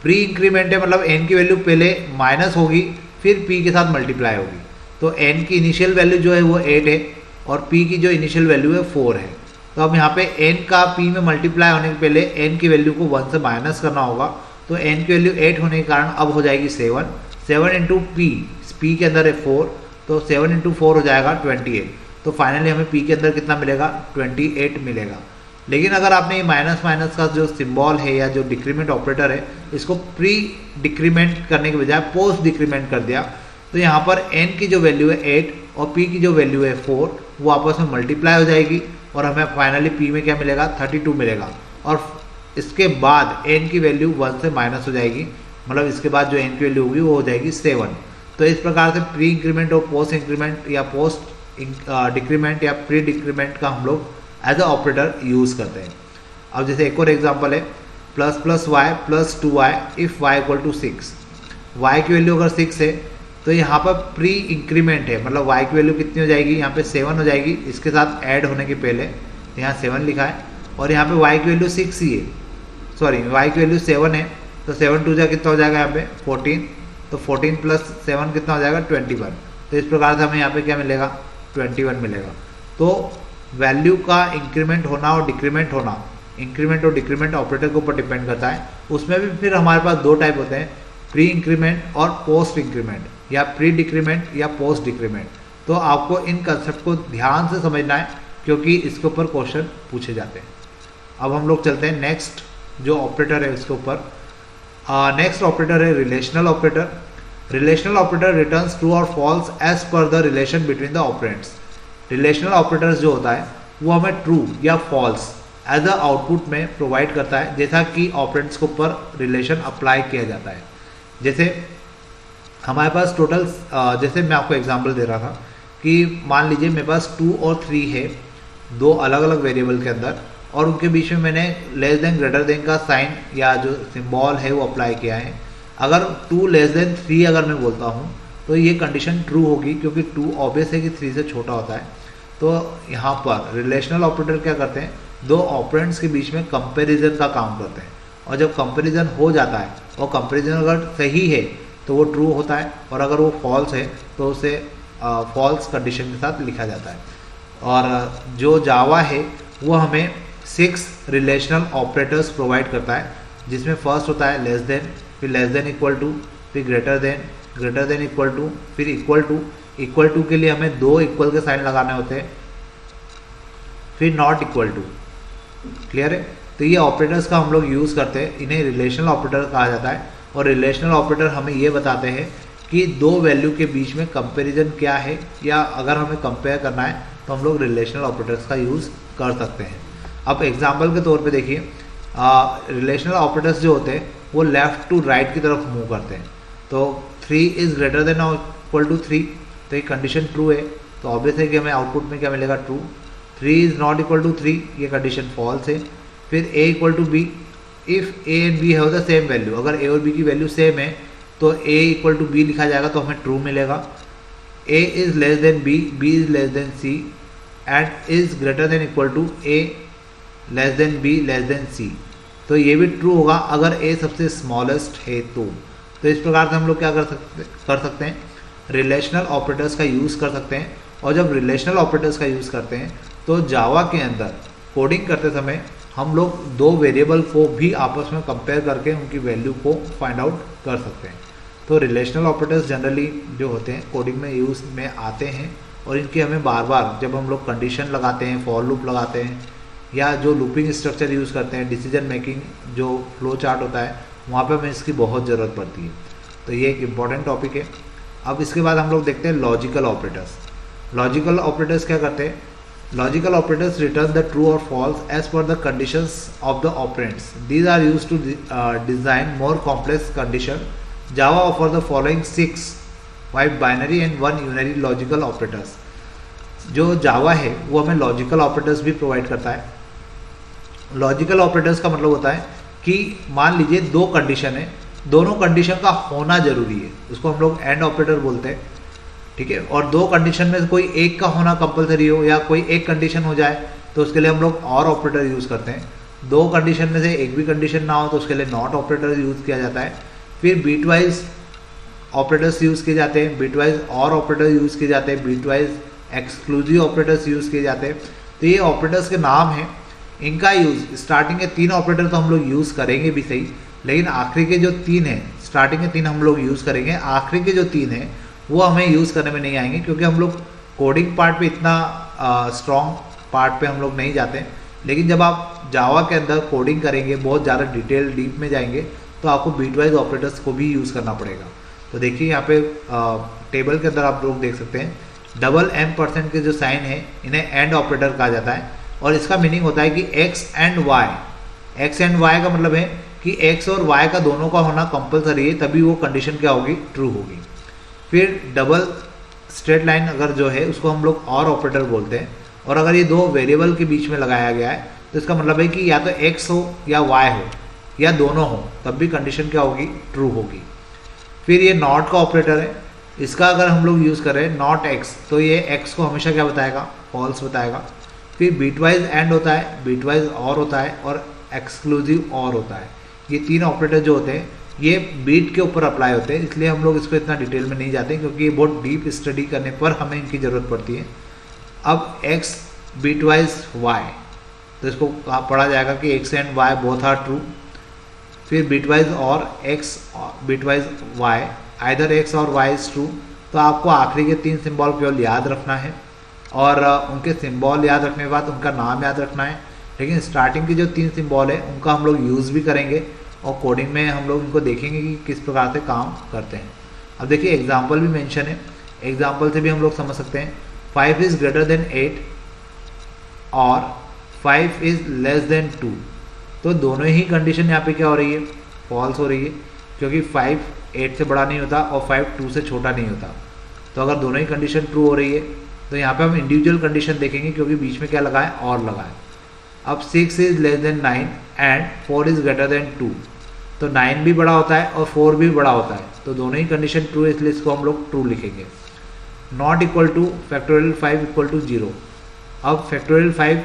प्री इंक्रीमेंट है मतलब n की वैल्यू पहले माइनस होगी फिर p के साथ मल्टीप्लाई होगी। तो n की इनिशियल वैल्यू जो है वो 8 है और p की जो इनिशियल वैल्यू है 4 है। तो अब यहाँ पे n का p में मल्टीप्लाई होने के पहले n की वैल्यू को 1 से माइनस करना होगा। तो n की वैल्यू 8 होने के कारण अब हो जाएगी 7 इंटू p के अंदर है 4, तो 7 इंटू 4 हो जाएगा 28। तो फाइनली हमें p के अंदर कितना मिलेगा 28 मिलेगा। लेकिन अगर आपने ये माइनस माइनस का जो सिंबल है या जो डिक्रीमेंट ऑपरेटर है इसको प्री डिक्रीमेंट करने के बजाय पोस्ट डिक्रीमेंट कर दिया, तो यहाँ पर n की जो वैल्यू है 8 और p की जो वैल्यू है 4 वो आपस में मल्टीप्लाई हो जाएगी और हमें फाइनली p में क्या मिलेगा 32 मिलेगा। और इसके बाद n की वैल्यू 1 से माइनस हो जाएगी, मतलब इसके बाद जो n की वैल्यू होगी वो हो जाएगी 7। तो इस प्रकार से प्री इंक्रीमेंट और पोस्ट इंक्रीमेंट या पोस्ट डिक्रीमेंट या प्री डिक्रीमेंट का हम लोग एज अ ऑपरेटर यूज़ करते हैं। अब जैसे एक और एग्जांपल है plus plus y plus 2y if y equal to 6, y की वैल्यू अगर 6 है तो यहाँ पर प्री इंक्रीमेंट है, मतलब y की वैल्यू कितनी हो जाएगी, यहाँ पे 7 हो जाएगी इसके साथ ऐड होने के पहले, तो यहाँ 7 लिखा है और यहाँ पे y की वैल्यू 6 ही है, सॉरी y की वैल्यू 7 है, तो 7 टू जा कितना हो जाएगा यहाँ पे 14, तो 14 प्लस 7 कितना हो जाएगा 21। तो इस प्रकार से हमें यहाँ पे क्या मिलेगा 21 मिलेगा। तो वैल्यू का इंक्रीमेंट होना और डिक्रीमेंट होना इंक्रीमेंट और डिक्रीमेंट ऑपरेटर के ऊपर डिपेंड करता है। उसमें भी फिर हमारे पास दो टाइप होते हैं, प्री इंक्रीमेंट और पोस्ट इंक्रीमेंट या प्री डिक्रीमेंट या पोस्ट डिक्रीमेंट। तो आपको इन कंसेप्ट को ध्यान से समझना है क्योंकि इसके ऊपर क्वेश्चन पूछे जाते हैं। अब हम लोग चलते हैं नेक्स्ट जो ऑपरेटर है उसके ऊपर। नेक्स्ट ऑपरेटर है relational operator. Relational operator returns true और false as per the relation between the operands. Relational operators जो होता है वो हमें ट्रू या फॉल्स एज अ आउटपुट में प्रोवाइड करता है जैसा कि ऑपरेंड्स के ऊपर रिलेशन अप्लाई किया जाता है। जैसे हमारे पास टोटल जैसे मैं आपको एग्जांपल दे रहा था कि मान लीजिए मेरे पास 2 और 3 है, दो अलग अलग वेरिएबल के अंदर, और उनके बीच में मैंने लेस देन ग्रेटर देन का साइन या जो सिंबल है वो अप्लाई किया है। अगर 2 लेस देन 3 अगर मैं बोलता हूँ तो ये कंडीशन ट्रू होगी क्योंकि 2 ऑब्वियस है कि 3 से छोटा होता है। तो यहाँ पर रिलेशनल ऑपरेटर क्या करते हैं, दो ऑपरेंड्स के बीच में कंपैरिजन का काम करते हैं, और जब कंपैरिजन हो जाता है और कंपैरिजन अगर सही है तो वो ट्रू होता है, और अगर वो फॉल्स है तो उसे फॉल्स कंडीशन के साथ लिखा जाता है। और जो जावा है वो हमें 6 रिलेशनल ऑपरेटर्स प्रोवाइड करता है, जिसमें फर्स्ट होता है लेस देन, फिर लेस देन इक्वल टू, फिर ग्रेटर देन इक्वल टू, फिर इक्वल टू के लिए हमें 2 इक्वल के साइन लगाने होते हैं, फिर नॉट इक्वल टू। क्लियर है? तो ये ऑपरेटर्स का हम लोग यूज़ करते हैं, इन्हें रिलेशनल ऑपरेटर कहा जाता है। और रिलेशनल ऑपरेटर हमें ये बताते हैं कि दो वैल्यू के बीच में कंपैरिजन क्या है, या अगर हमें कंपेयर करना है तो हम लोग रिलेशनल ऑपरेटर्स का यूज़ कर सकते हैं। अब एग्जांपल के तौर पे देखिए, रिलेशनल ऑपरेटर्स जो होते हैं वो लेफ़्ट टू राइट की तरफ मूव करते हैं। तो 3 इज़ ग्रेटर देन और इक्वल टू 3, तो ये कंडीशन ट्रू है, तो ऑब्वियस है कि हमें आउटपुट में क्या मिलेगा true. 3 is not equal to 3, ये कंडीशन फॉल्स है। फिर a equal to b, if a and b have the same value, अगर a और b की वैल्यू सेम है तो a इक्वल टू b लिखा जाएगा तो हमें ट्रू मिलेगा। a is less than b, b is less than c and is greater than equal to a less than b less than c, तो ये भी ट्रू होगा अगर a सबसे स्मॉलेस्ट है तो इस प्रकार से हम लोग क्या कर सकते हैं, रिलेशनल ऑपरेटर्स का यूज़ कर सकते हैं। और जब रिलेशनल ऑपरेटर्स का यूज़ करते हैं तो जावा के अंदर कोडिंग करते समय हम लोग दो वेरिएबल को भी आपस में कंपेयर करके उनकी वैल्यू को फाइंड आउट कर सकते हैं। तो रिलेशनल ऑपरेटर्स जनरली जो होते हैं कोडिंग में यूज़ में आते हैं, और इनकी हमें बार बार जब हम लोग कंडीशन लगाते हैं, फॉर लूप लगाते हैं, या जो लूपिंग स्ट्रक्चर यूज़ करते हैं, डिसीजन मेकिंग जो फ्लो चार्ट होता है, वहाँ पे हमें इसकी बहुत ज़रूरत पड़ती है। तो ये एक इम्पॉर्टेंट टॉपिक है। अब इसके बाद हम लोग देखते हैं लॉजिकल ऑपरेटर्स। लॉजिकल ऑपरेटर्स क्या करते हैं, logical operators return the true और false as per the conditions of the operands. These are used to design more complex condition Java offer the following 5 binary and 1 unary logical operators. जो Java है वो हमें logical operators भी provide करता है। Logical operators का मतलब होता है कि मान लीजिए 2 कंडीशन है, दोनों कंडीशन का होना जरूरी है, उसको हम लोग एंड ऑपरेटर बोलते हैं, ठीक है। और 2 कंडीशन में से कोई एक का होना कंपलसरी हो या कोई एक कंडीशन हो जाए तो उसके लिए हम लोग और ऑपरेटर यूज़ करते हैं। 2 कंडीशन में से एक भी कंडीशन ना हो तो उसके लिए नॉट ऑपरेटर यूज़ किया जाता है। फिर बीटवाइज ऑपरेटर्स यूज़ किए जाते हैं, बीटवाइज और ऑपरेटर यूज़ किए जाते हैं, बीटवाइज एक्सक्लूसिव ऑपरेटर्स यूज़ किए जाते हैं। तो ये ऑपरेटर्स के नाम हैं, इनका यूज़ स्टार्टिंग के 3 ऑपरेटर तो हम लोग यूज़ करेंगे भी सही, लेकिन आखिरी के जो 3 हैं, स्टार्टिंग के 3 हम लोग यूज़ करेंगे, आखिरी के जो 3 हैं वो हमें यूज़ करने में नहीं आएंगे, क्योंकि हम लोग कोडिंग पार्ट पे इतना स्ट्रॉन्ग पार्ट पे हम लोग नहीं जाते। लेकिन जब आप जावा के अंदर कोडिंग करेंगे, बहुत ज़्यादा डिटेल डीप में जाएंगे, तो आपको बीटवाइज ऑपरेटर्स को भी यूज़ करना पड़ेगा। तो देखिए यहाँ पे टेबल के अंदर आप लोग देख सकते हैं $M% के जो साइन है इन्हें एंड ऑपरेटर कहा जाता है, और इसका मीनिंग होता है कि x एंड y का मतलब है कि x और y का दोनों का होना कंपलसरी है, तभी वो कंडीशन क्या होगी, ट्रू होगी। फिर डबल स्ट्रेट लाइन अगर जो है उसको हम लोग और ऑपरेटर बोलते हैं, और अगर ये 2 वेरिएबल के बीच में लगाया गया है तो इसका मतलब है कि या तो x हो या y हो या दोनों हो, तब भी कंडीशन क्या होगी, ट्रू होगी। फिर ये नॉट का ऑपरेटर है, इसका अगर हम लोग यूज़ करें नॉट x तो ये x को हमेशा क्या बताएगा, फॉल्स बताएगा। फिर बीटवाइज एंड होता है, बीटवाइज और होता है, और एक्सक्लूसिव और होता है। ये 3 ऑपरेटर जो होते हैं ये बीट के ऊपर अप्लाई होते हैं, इसलिए हम लोग इसको इतना डिटेल में नहीं जाते, क्योंकि ये बहुत डीप स्टडी करने पर हमें इनकी ज़रूरत पड़ती है। अब x बीटवाइज y, तो इसको पढ़ा जाएगा कि x and y both are true. फिर बीटवाइज और x bitwise y, either x और y इज ट्रू। तो आपको आखिरी के 3 सिंबल केवल याद रखना है, और उनके सिंबल याद रखने के बाद उनका नाम याद रखना है। लेकिन स्टार्टिंग के जो 3 सिंबल है उनका हम लोग यूज़ भी करेंगे, और कोडिंग में हम लोग इनको देखेंगे कि किस प्रकार से काम करते हैं। अब देखिए एग्जाम्पल भी मेंशन है, एग्जाम्पल से भी हम लोग समझ सकते हैं 5 इज़ ग्रेटर देन 8 और 5 इज़ लेस देन 2। तो दोनों ही कंडीशन यहाँ पे क्या हो रही है, फॉल्स हो रही है, क्योंकि 5 8 से बड़ा नहीं होता और 5 2 से छोटा नहीं होता। तो अगर दोनों ही कंडीशन ट्रू हो रही है तो यहाँ पे हम इंडिविजुअल कंडीशन देखेंगे, क्योंकि बीच में क्या लगा है, और लगा है। अब 6 is less then 9 and 4 is greater then 2। तो 9 भी बड़ा होता है और 4 भी बड़ा होता है, तो दोनों ही कंडीशन ट्रू है, इसलिए इसको हम लोग ट्रू लिखेंगे। Not equal to factorial 5 equal to 0। अब फैक्टोरियल 5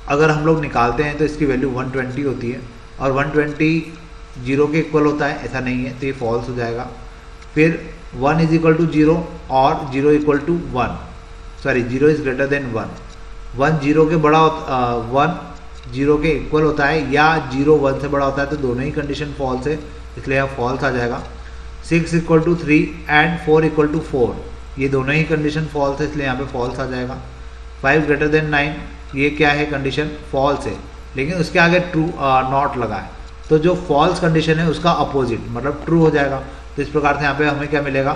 अगर हम लोग निकालते हैं तो इसकी वैल्यू 120 होती है, और 120 0 के इक्वल होता है, ऐसा नहीं है, तो ये फॉल्स हो जाएगा। फिर 1 इज इक्वल टू 0 और 0 equal to 1, sorry 0 is greater than 1। 1 0 के बड़ा 1 0 के इक्वल होता है, या 0 1 से बड़ा होता है, तो दोनों ही कंडीशन फॉल्स है, इसलिए यहाँ फॉल्स आ जाएगा। 6 equal to 3 and 4 equal to 4, ये दोनों ही कंडीशन फॉल्स है, इसलिए यहाँ पे फॉल्स आ जाएगा। 5 ग्रेटर देन 9, ये क्या है, कंडीशन फॉल्स है, लेकिन उसके आगे ट्रू नॉट लगा है, तो जो फॉल्स कंडीशन है उसका अपोजिट मतलब ट्रू हो जाएगा। तो इस प्रकार से यहाँ पे हमें क्या मिलेगा,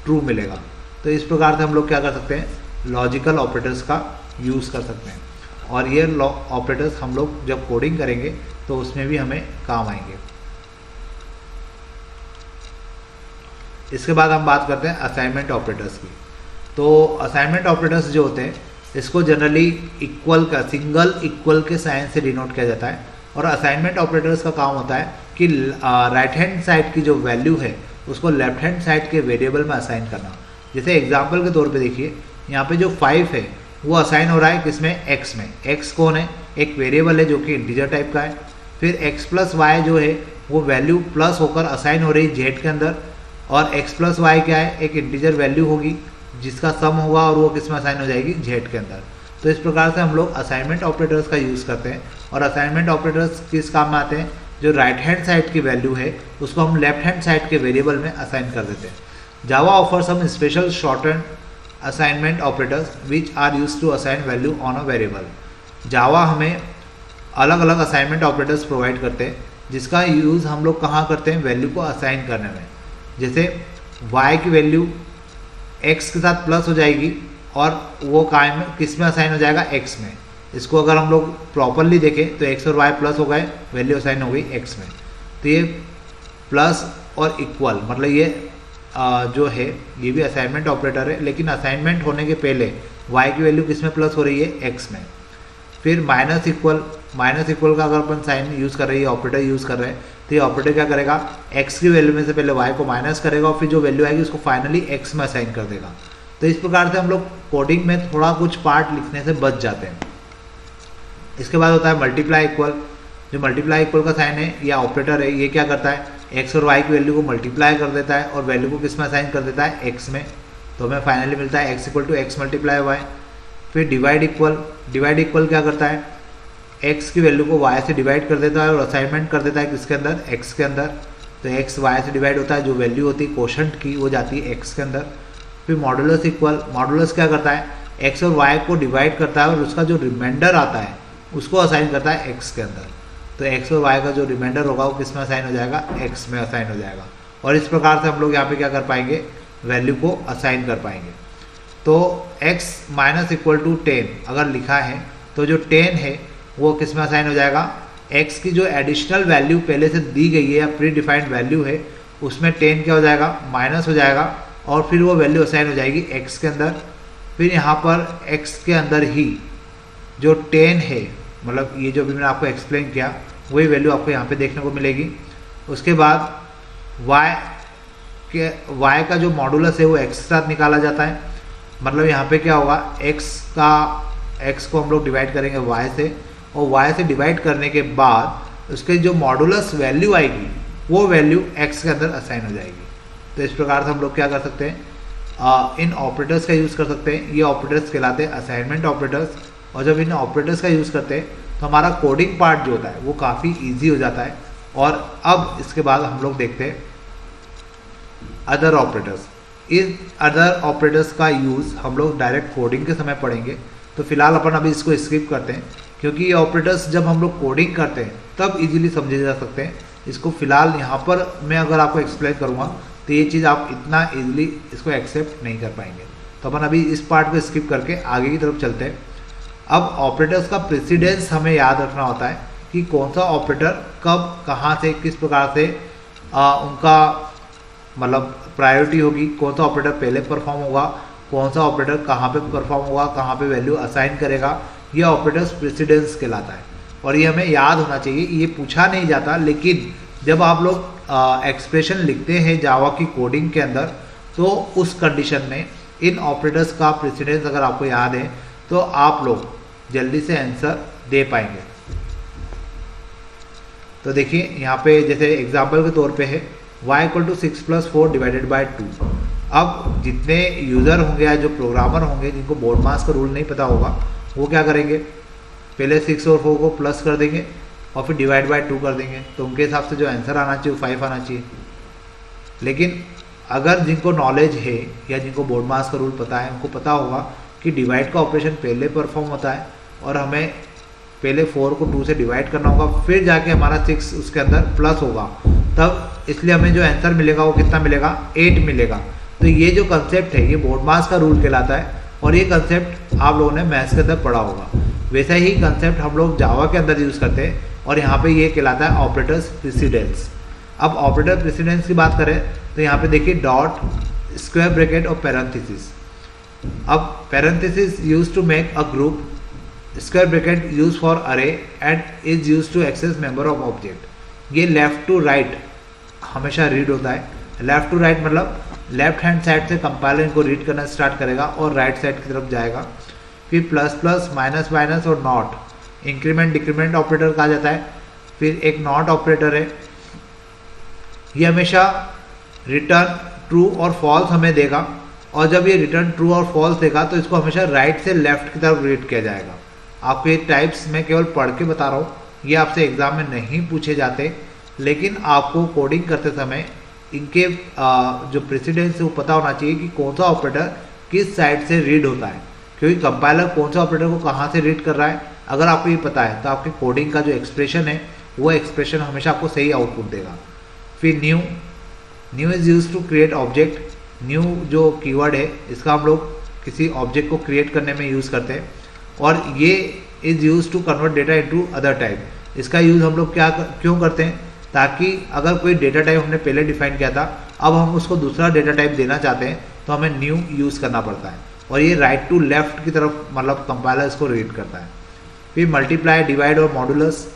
ट्रू मिलेगा। तो इस प्रकार से हम लोग क्या कर सकते हैं, लॉजिकल ऑपरेटर्स का यूज़ कर सकते हैं, और ये ऑपरेटर्स हम लोग जब कोडिंग करेंगे तो उसमें भी हमें काम आएंगे। इसके बाद हम बात करते हैं असाइनमेंट ऑपरेटर्स की। तो असाइनमेंट ऑपरेटर्स जो होते हैं इसको जनरली इक्वल का, सिंगल इक्वल के साइन से डिनोट किया जाता है, और असाइनमेंट ऑपरेटर्स का काम होता है कि राइट हैंड साइड की जो वैल्यू है उसको लेफ्ट हैंड साइड के वेरिएबल में असाइन करना। जैसे एग्जांपल के तौर पे देखिए, यहाँ पे जो 5 है वो असाइन हो रहा है किसमें, x में। x कौन है, एक वेरिएबल है जो कि इंटीजर टाइप का है। फिर x प्लस वाई जो है वो वैल्यू प्लस होकर असाइन हो रही है z के अंदर, और x प्लस वाई क्या है, एक इंटीजर वैल्यू होगी जिसका सम होगा और वो किस में असाइन हो जाएगी, z के अंदर। तो इस प्रकार से हम लोग असाइनमेंट ऑपरेटर्स का यूज़ करते हैं, और असाइनमेंट ऑपरेटर्स किस काम में आते हैं, जो राइट हैंड साइड की वैल्यू है उसको हम लेफ्ट हैंड साइड के वेरिएबल में असाइन कर देते हैं। Java offer some special shorthand assignment operators which are use to assign value on a variable. Java हमें अलग अलग असाइनमेंट ऑपरेटर्स प्रोवाइड करते हैं, जिसका यूज़ हम लोग कहाँ करते हैं, वैल्यू को असाइन करने में। जैसे y की वैल्यू x के साथ प्लस हो जाएगी, और वो कायम में किस में असाइन हो जाएगा, x में। इसको अगर हम लोग प्रॉपरली देखें तो x और y प्लस हो गए, वैल्यू असाइन हो गई x में। तो ये प्लस और इक्वल, मतलब ये जो है ये भी असाइनमेंट ऑपरेटर है, लेकिन असाइनमेंट होने के पहले y की वैल्यू किस में प्लस हो रही है, x में। फिर माइनस इक्वल का अगर अपन साइन यूज़ कर रहे हैं, ऑपरेटर यूज़ कर रहे हैं, तो ये ऑपरेटर क्या करेगा, x की वैल्यू में से पहले y को माइनस करेगा और फिर जो वैल्यू आएगी उसको फाइनली x में असाइन कर देगा। तो इस प्रकार से हम लोग कोडिंग में थोड़ा कुछ पार्ट लिखने से बच जाते हैं। इसके बाद होता है मल्टीप्लाई इक्वल। जो मल्टीप्लाई इक्वल का साइन है या ऑपरेटर है, ये क्या करता है, x और y की वैल्यू को मल्टीप्लाई कर देता है और वैल्यू को किस में असाइन कर देता है, x में। तो हमें फाइनली मिलता है x equal to x multiply y। फिर डिवाइड इक्वल क्या करता है, x की वैल्यू को y से डिवाइड कर देता है और असाइनमेंट कर देता है किसके अंदर, x के अंदर। तो x y से डिवाइड होता है, जो वैल्यू होती है कोशंट की वो जाती है x के अंदर। फिर मॉडुलस इक्वल, मॉडुलस क्या करता है, x और y को डिवाइड करता है और उसका जो रिमाइंडर आता है उसको असाइन करता है x के अंदर। तो x और y का जो रिमाइंडर होगा वो किस में असाइन हो जाएगा, x में असाइन हो जाएगा। और इस प्रकार से हम लोग यहाँ पे क्या कर पाएंगे, वैल्यू को असाइन कर पाएंगे। तो x माइनस इक्वल टू 10 अगर लिखा है तो जो 10 है वो किस में असाइन हो जाएगा, x की जो एडिशनल वैल्यू पहले से दी गई है या प्री डिफाइंड वैल्यू है उसमें 10 क्या हो जाएगा, माइनस हो जाएगा और फिर वो वैल्यू असाइन हो जाएगी x के अंदर। फिर यहाँ पर x के अंदर ही जो 10 है, मतलब ये जो भी मैंने आपको एक्सप्लेन किया वही वैल्यू आपको यहाँ पे देखने को मिलेगी। उसके बाद y का जो मॉडुलस है वो x के साथ निकाला जाता है। मतलब यहाँ पे क्या होगा, x को हम लोग डिवाइड करेंगे y से और y से डिवाइड करने के बाद उसके जो मॉडुलस वैल्यू आएगी वो वैल्यू x के अंदर असाइन हो जाएगी। तो इस प्रकार से हम लोग क्या कर सकते हैं, इन ऑपरेटर्स का यूज़ कर सकते हैं। ये ऑपरेटर्स कहलाते हैं असाइनमेंट ऑपरेटर्स। और जब इन ऑपरेटर्स का यूज़ करते हैं तो हमारा कोडिंग पार्ट जो होता है वो काफ़ी ईजी हो जाता है। और अब इसके बाद हम लोग देखते हैं other operators. In other operators का यूज़ हम लोग डायरेक्ट कोडिंग के समय पढ़ेंगे, तो फिलहाल अपन अभी इसको स्किप करते हैं क्योंकि ये ऑपरेटर्स जब हम लोग कोडिंग करते हैं तब इजीली समझे जा सकते हैं। इसको फिलहाल यहाँ पर मैं अगर आपको एक्सप्लेन करूँगा तो ये चीज़ आप इतना इजीली इसको एक्सेप्ट नहीं कर पाएंगे। तो अपन अभी इस पार्ट को स्किप करके आगे की तरफ चलते हैं। अब ऑपरेटर्स का प्रेसिडेंस हमें याद रखना होता है कि कौन सा ऑपरेटर कब कहाँ से किस प्रकार से उनका मतलब प्रायोरिटी होगी, कौन सा ऑपरेटर पहले परफॉर्म होगा, कौन सा ऑपरेटर कहाँ पे परफॉर्म होगा, कहाँ पे वैल्यू असाइन करेगा, ये ऑपरेटर्स प्रेसिडेंस कहलाता है। और ये हमें याद होना चाहिए। ये पूछा नहीं जाता, लेकिन जब आप लोग एक्सप्रेशन लिखते हैं जावा की कोडिंग के अंदर तो उस कंडीशन में इन ऑपरेटर्स का प्रेसिडेंस अगर आपको याद है तो आप लोग जल्दी से आंसर दे पाएंगे। तो देखिए यहाँ पे जैसे एग्जाम्पल के तौर पे है y equal to 6 + 4 divided by 2। अब जितने यूज़र होंगे या जो प्रोग्रामर होंगे जिनको बोर्ड मास का रूल नहीं पता होगा वो क्या करेंगे, पहले 6 और 4 को प्लस कर देंगे और फिर डिवाइड बाय 2 कर देंगे। तो उनके हिसाब से जो आंसर आना चाहिए वो 5 आना चाहिए। लेकिन अगर जिनको नॉलेज है या जिनको बोर्ड मास का रूल पता है उनको पता होगा कि डिवाइड का ऑपरेशन पहले परफॉर्म होता है और हमें पहले 4 को 2 से डिवाइड करना होगा, फिर जाके हमारा 6 उसके अंदर प्लस होगा, तब इसलिए हमें जो आंसर मिलेगा वो कितना मिलेगा, 8 मिलेगा। तो ये जो कंसेप्ट है ये बोर्ड मास का रूल कहलाता है और ये कंसेप्ट आप लोगों ने मैथ्स के अंदर पढ़ा होगा। वैसा ही कंसेप्ट हम लोग जावा के अंदर यूज़ करते हैं और यहाँ पे ये कहलाता है ऑपरेटर्स प्रेसिडेंस। अब ऑपरेटर प्रेसिडेंस की बात करें तो यहाँ पे देखिए डॉट, स्क्वायर ब्रैकेट और पैरेंथेसिस। अब parenthesis use to make a group, square bracket use for array and is use to access member of object. ये लेफ्ट टू राइट हमेशा रीड होता है। लेफ्ट टू राइट मतलब लेफ्ट हैंड साइड से compiler इनको read करना start करेगा और राइट साइड की तरफ जाएगा। फिर प्लस प्लस, माइनस माइनस और नॉट, इंक्रीमेंट डिक्रीमेंट ऑपरेटर कहा जाता है। फिर एक नॉट ऑपरेटर है, ये हमेशा रिटर्न ट्रू और फॉल्स हमें देगा और जब ये रिटर्न ट्रू और फॉल्स देगा तो इसको हमेशा राइट से लेफ्ट की तरफ रीड किया जाएगा। आपको ये टाइप्स मैं केवल पढ़ के बता रहा हूँ, ये आपसे एग्जाम में नहीं पूछे जाते, लेकिन आपको कोडिंग करते समय इनके जो प्रेसिडेंस है वो पता होना चाहिए कि कौन सा ऑपरेटर किस साइड से रीड होता है, क्योंकि कंपाइलर कौन सा ऑपरेटर को कहाँ से रीड कर रहा है। अगर आपको ये पता है तो आपके कोडिंग का जो एक्सप्रेशन है वो एक्सप्रेशन हमेशा आपको सही आउटपुट देगा। फिर new is use to create object. New जो कीवर्ड है इसका हम लोग किसी ऑब्जेक्ट को क्रिएट करने में यूज़ करते हैं और ये is use to convert data into other type. इसका यूज़ हम लोग क्यों करते हैं ताकि अगर कोई डेटा टाइप हमने पहले डिफाइन किया था, अब हम उसको दूसरा डेटा टाइप देना चाहते हैं तो हमें न्यू यूज़ करना पड़ता है। और ये राइट टू लेफ्ट की तरफ मतलब कंपाइलर इसको रीड करता है। फिर मल्टीप्लाई, डिवाइड और मॉडुलस,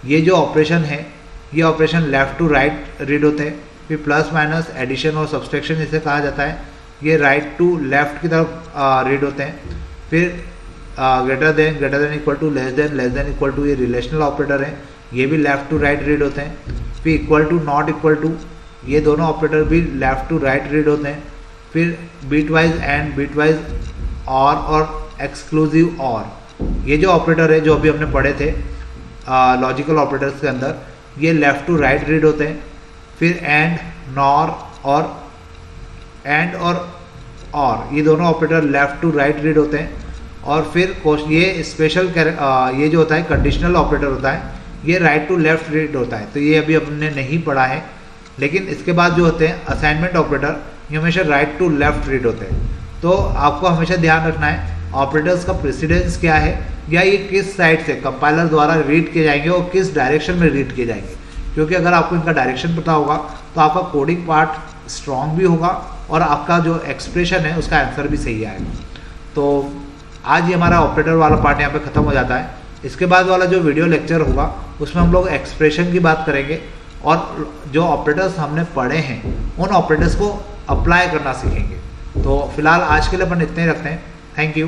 ये जो ऑपरेशन है ये operation left to right read होते हैं। फिर प्लस माइनस, एडिशन और सब्सट्रैक्शन इसे कहा जाता है, ये राइट टू लेफ्ट की तरफ रीड होते हैं। फिर greater than equal to, less than equal to, ये रिलेशनल ऑपरेटर हैं, ये भी लेफ्ट टू राइट रीड होते हैं। फिर equal to, not equal to, ये दोनों ऑपरेटर भी लेफ्ट टू राइट रीड होते हैं। फिर bitwise and, bitwise और एक्सक्लूसिव और, ये जो ऑपरेटर है जो अभी हमने पढ़े थे लॉजिकल ऑपरेटर्स के अंदर, ये लेफ्ट टू राइट रीड होते हैं। फिर एंड, नॉर और ये दोनों operator left to right read होते हैं। और फिर ये स्पेशल ये जो होता है कंडीशनल ऑपरेटर होता है, ये राइट टू लेफ्ट रीड होता है, तो ये अभी हमने नहीं पढ़ा है। लेकिन इसके बाद जो होते हैं असाइनमेंट ऑपरेटर, ये हमेशा राइट टू लेफ्ट रीड होते हैं। तो आपको हमेशा ध्यान रखना है ऑपरेटर्स का प्रेसिडेंस क्या है, या ये किस साइड से कंपाइलर द्वारा रीड किए जाएंगे और किस डायरेक्शन में रीड किए जाएंगे। क्योंकि अगर आपको इनका डायरेक्शन पता होगा तो आपका कोडिंग पार्ट स्ट्रॉन्ग भी होगा और आपका जो एक्सप्रेशन है उसका आंसर भी सही आएगा। तो आज ये हमारा ऑपरेटर वाला पार्ट यहाँ पे ख़त्म हो जाता है। इसके बाद वाला जो वीडियो लेक्चर होगा उसमें हम लोग एक्सप्रेशन की बात करेंगे और जो ऑपरेटर्स हमने पढ़े हैं उन ऑपरेटर्स को अप्लाई करना सीखेंगे। तो फिलहाल आज के लिए अपन इतने ही रखते हैं। Thank you.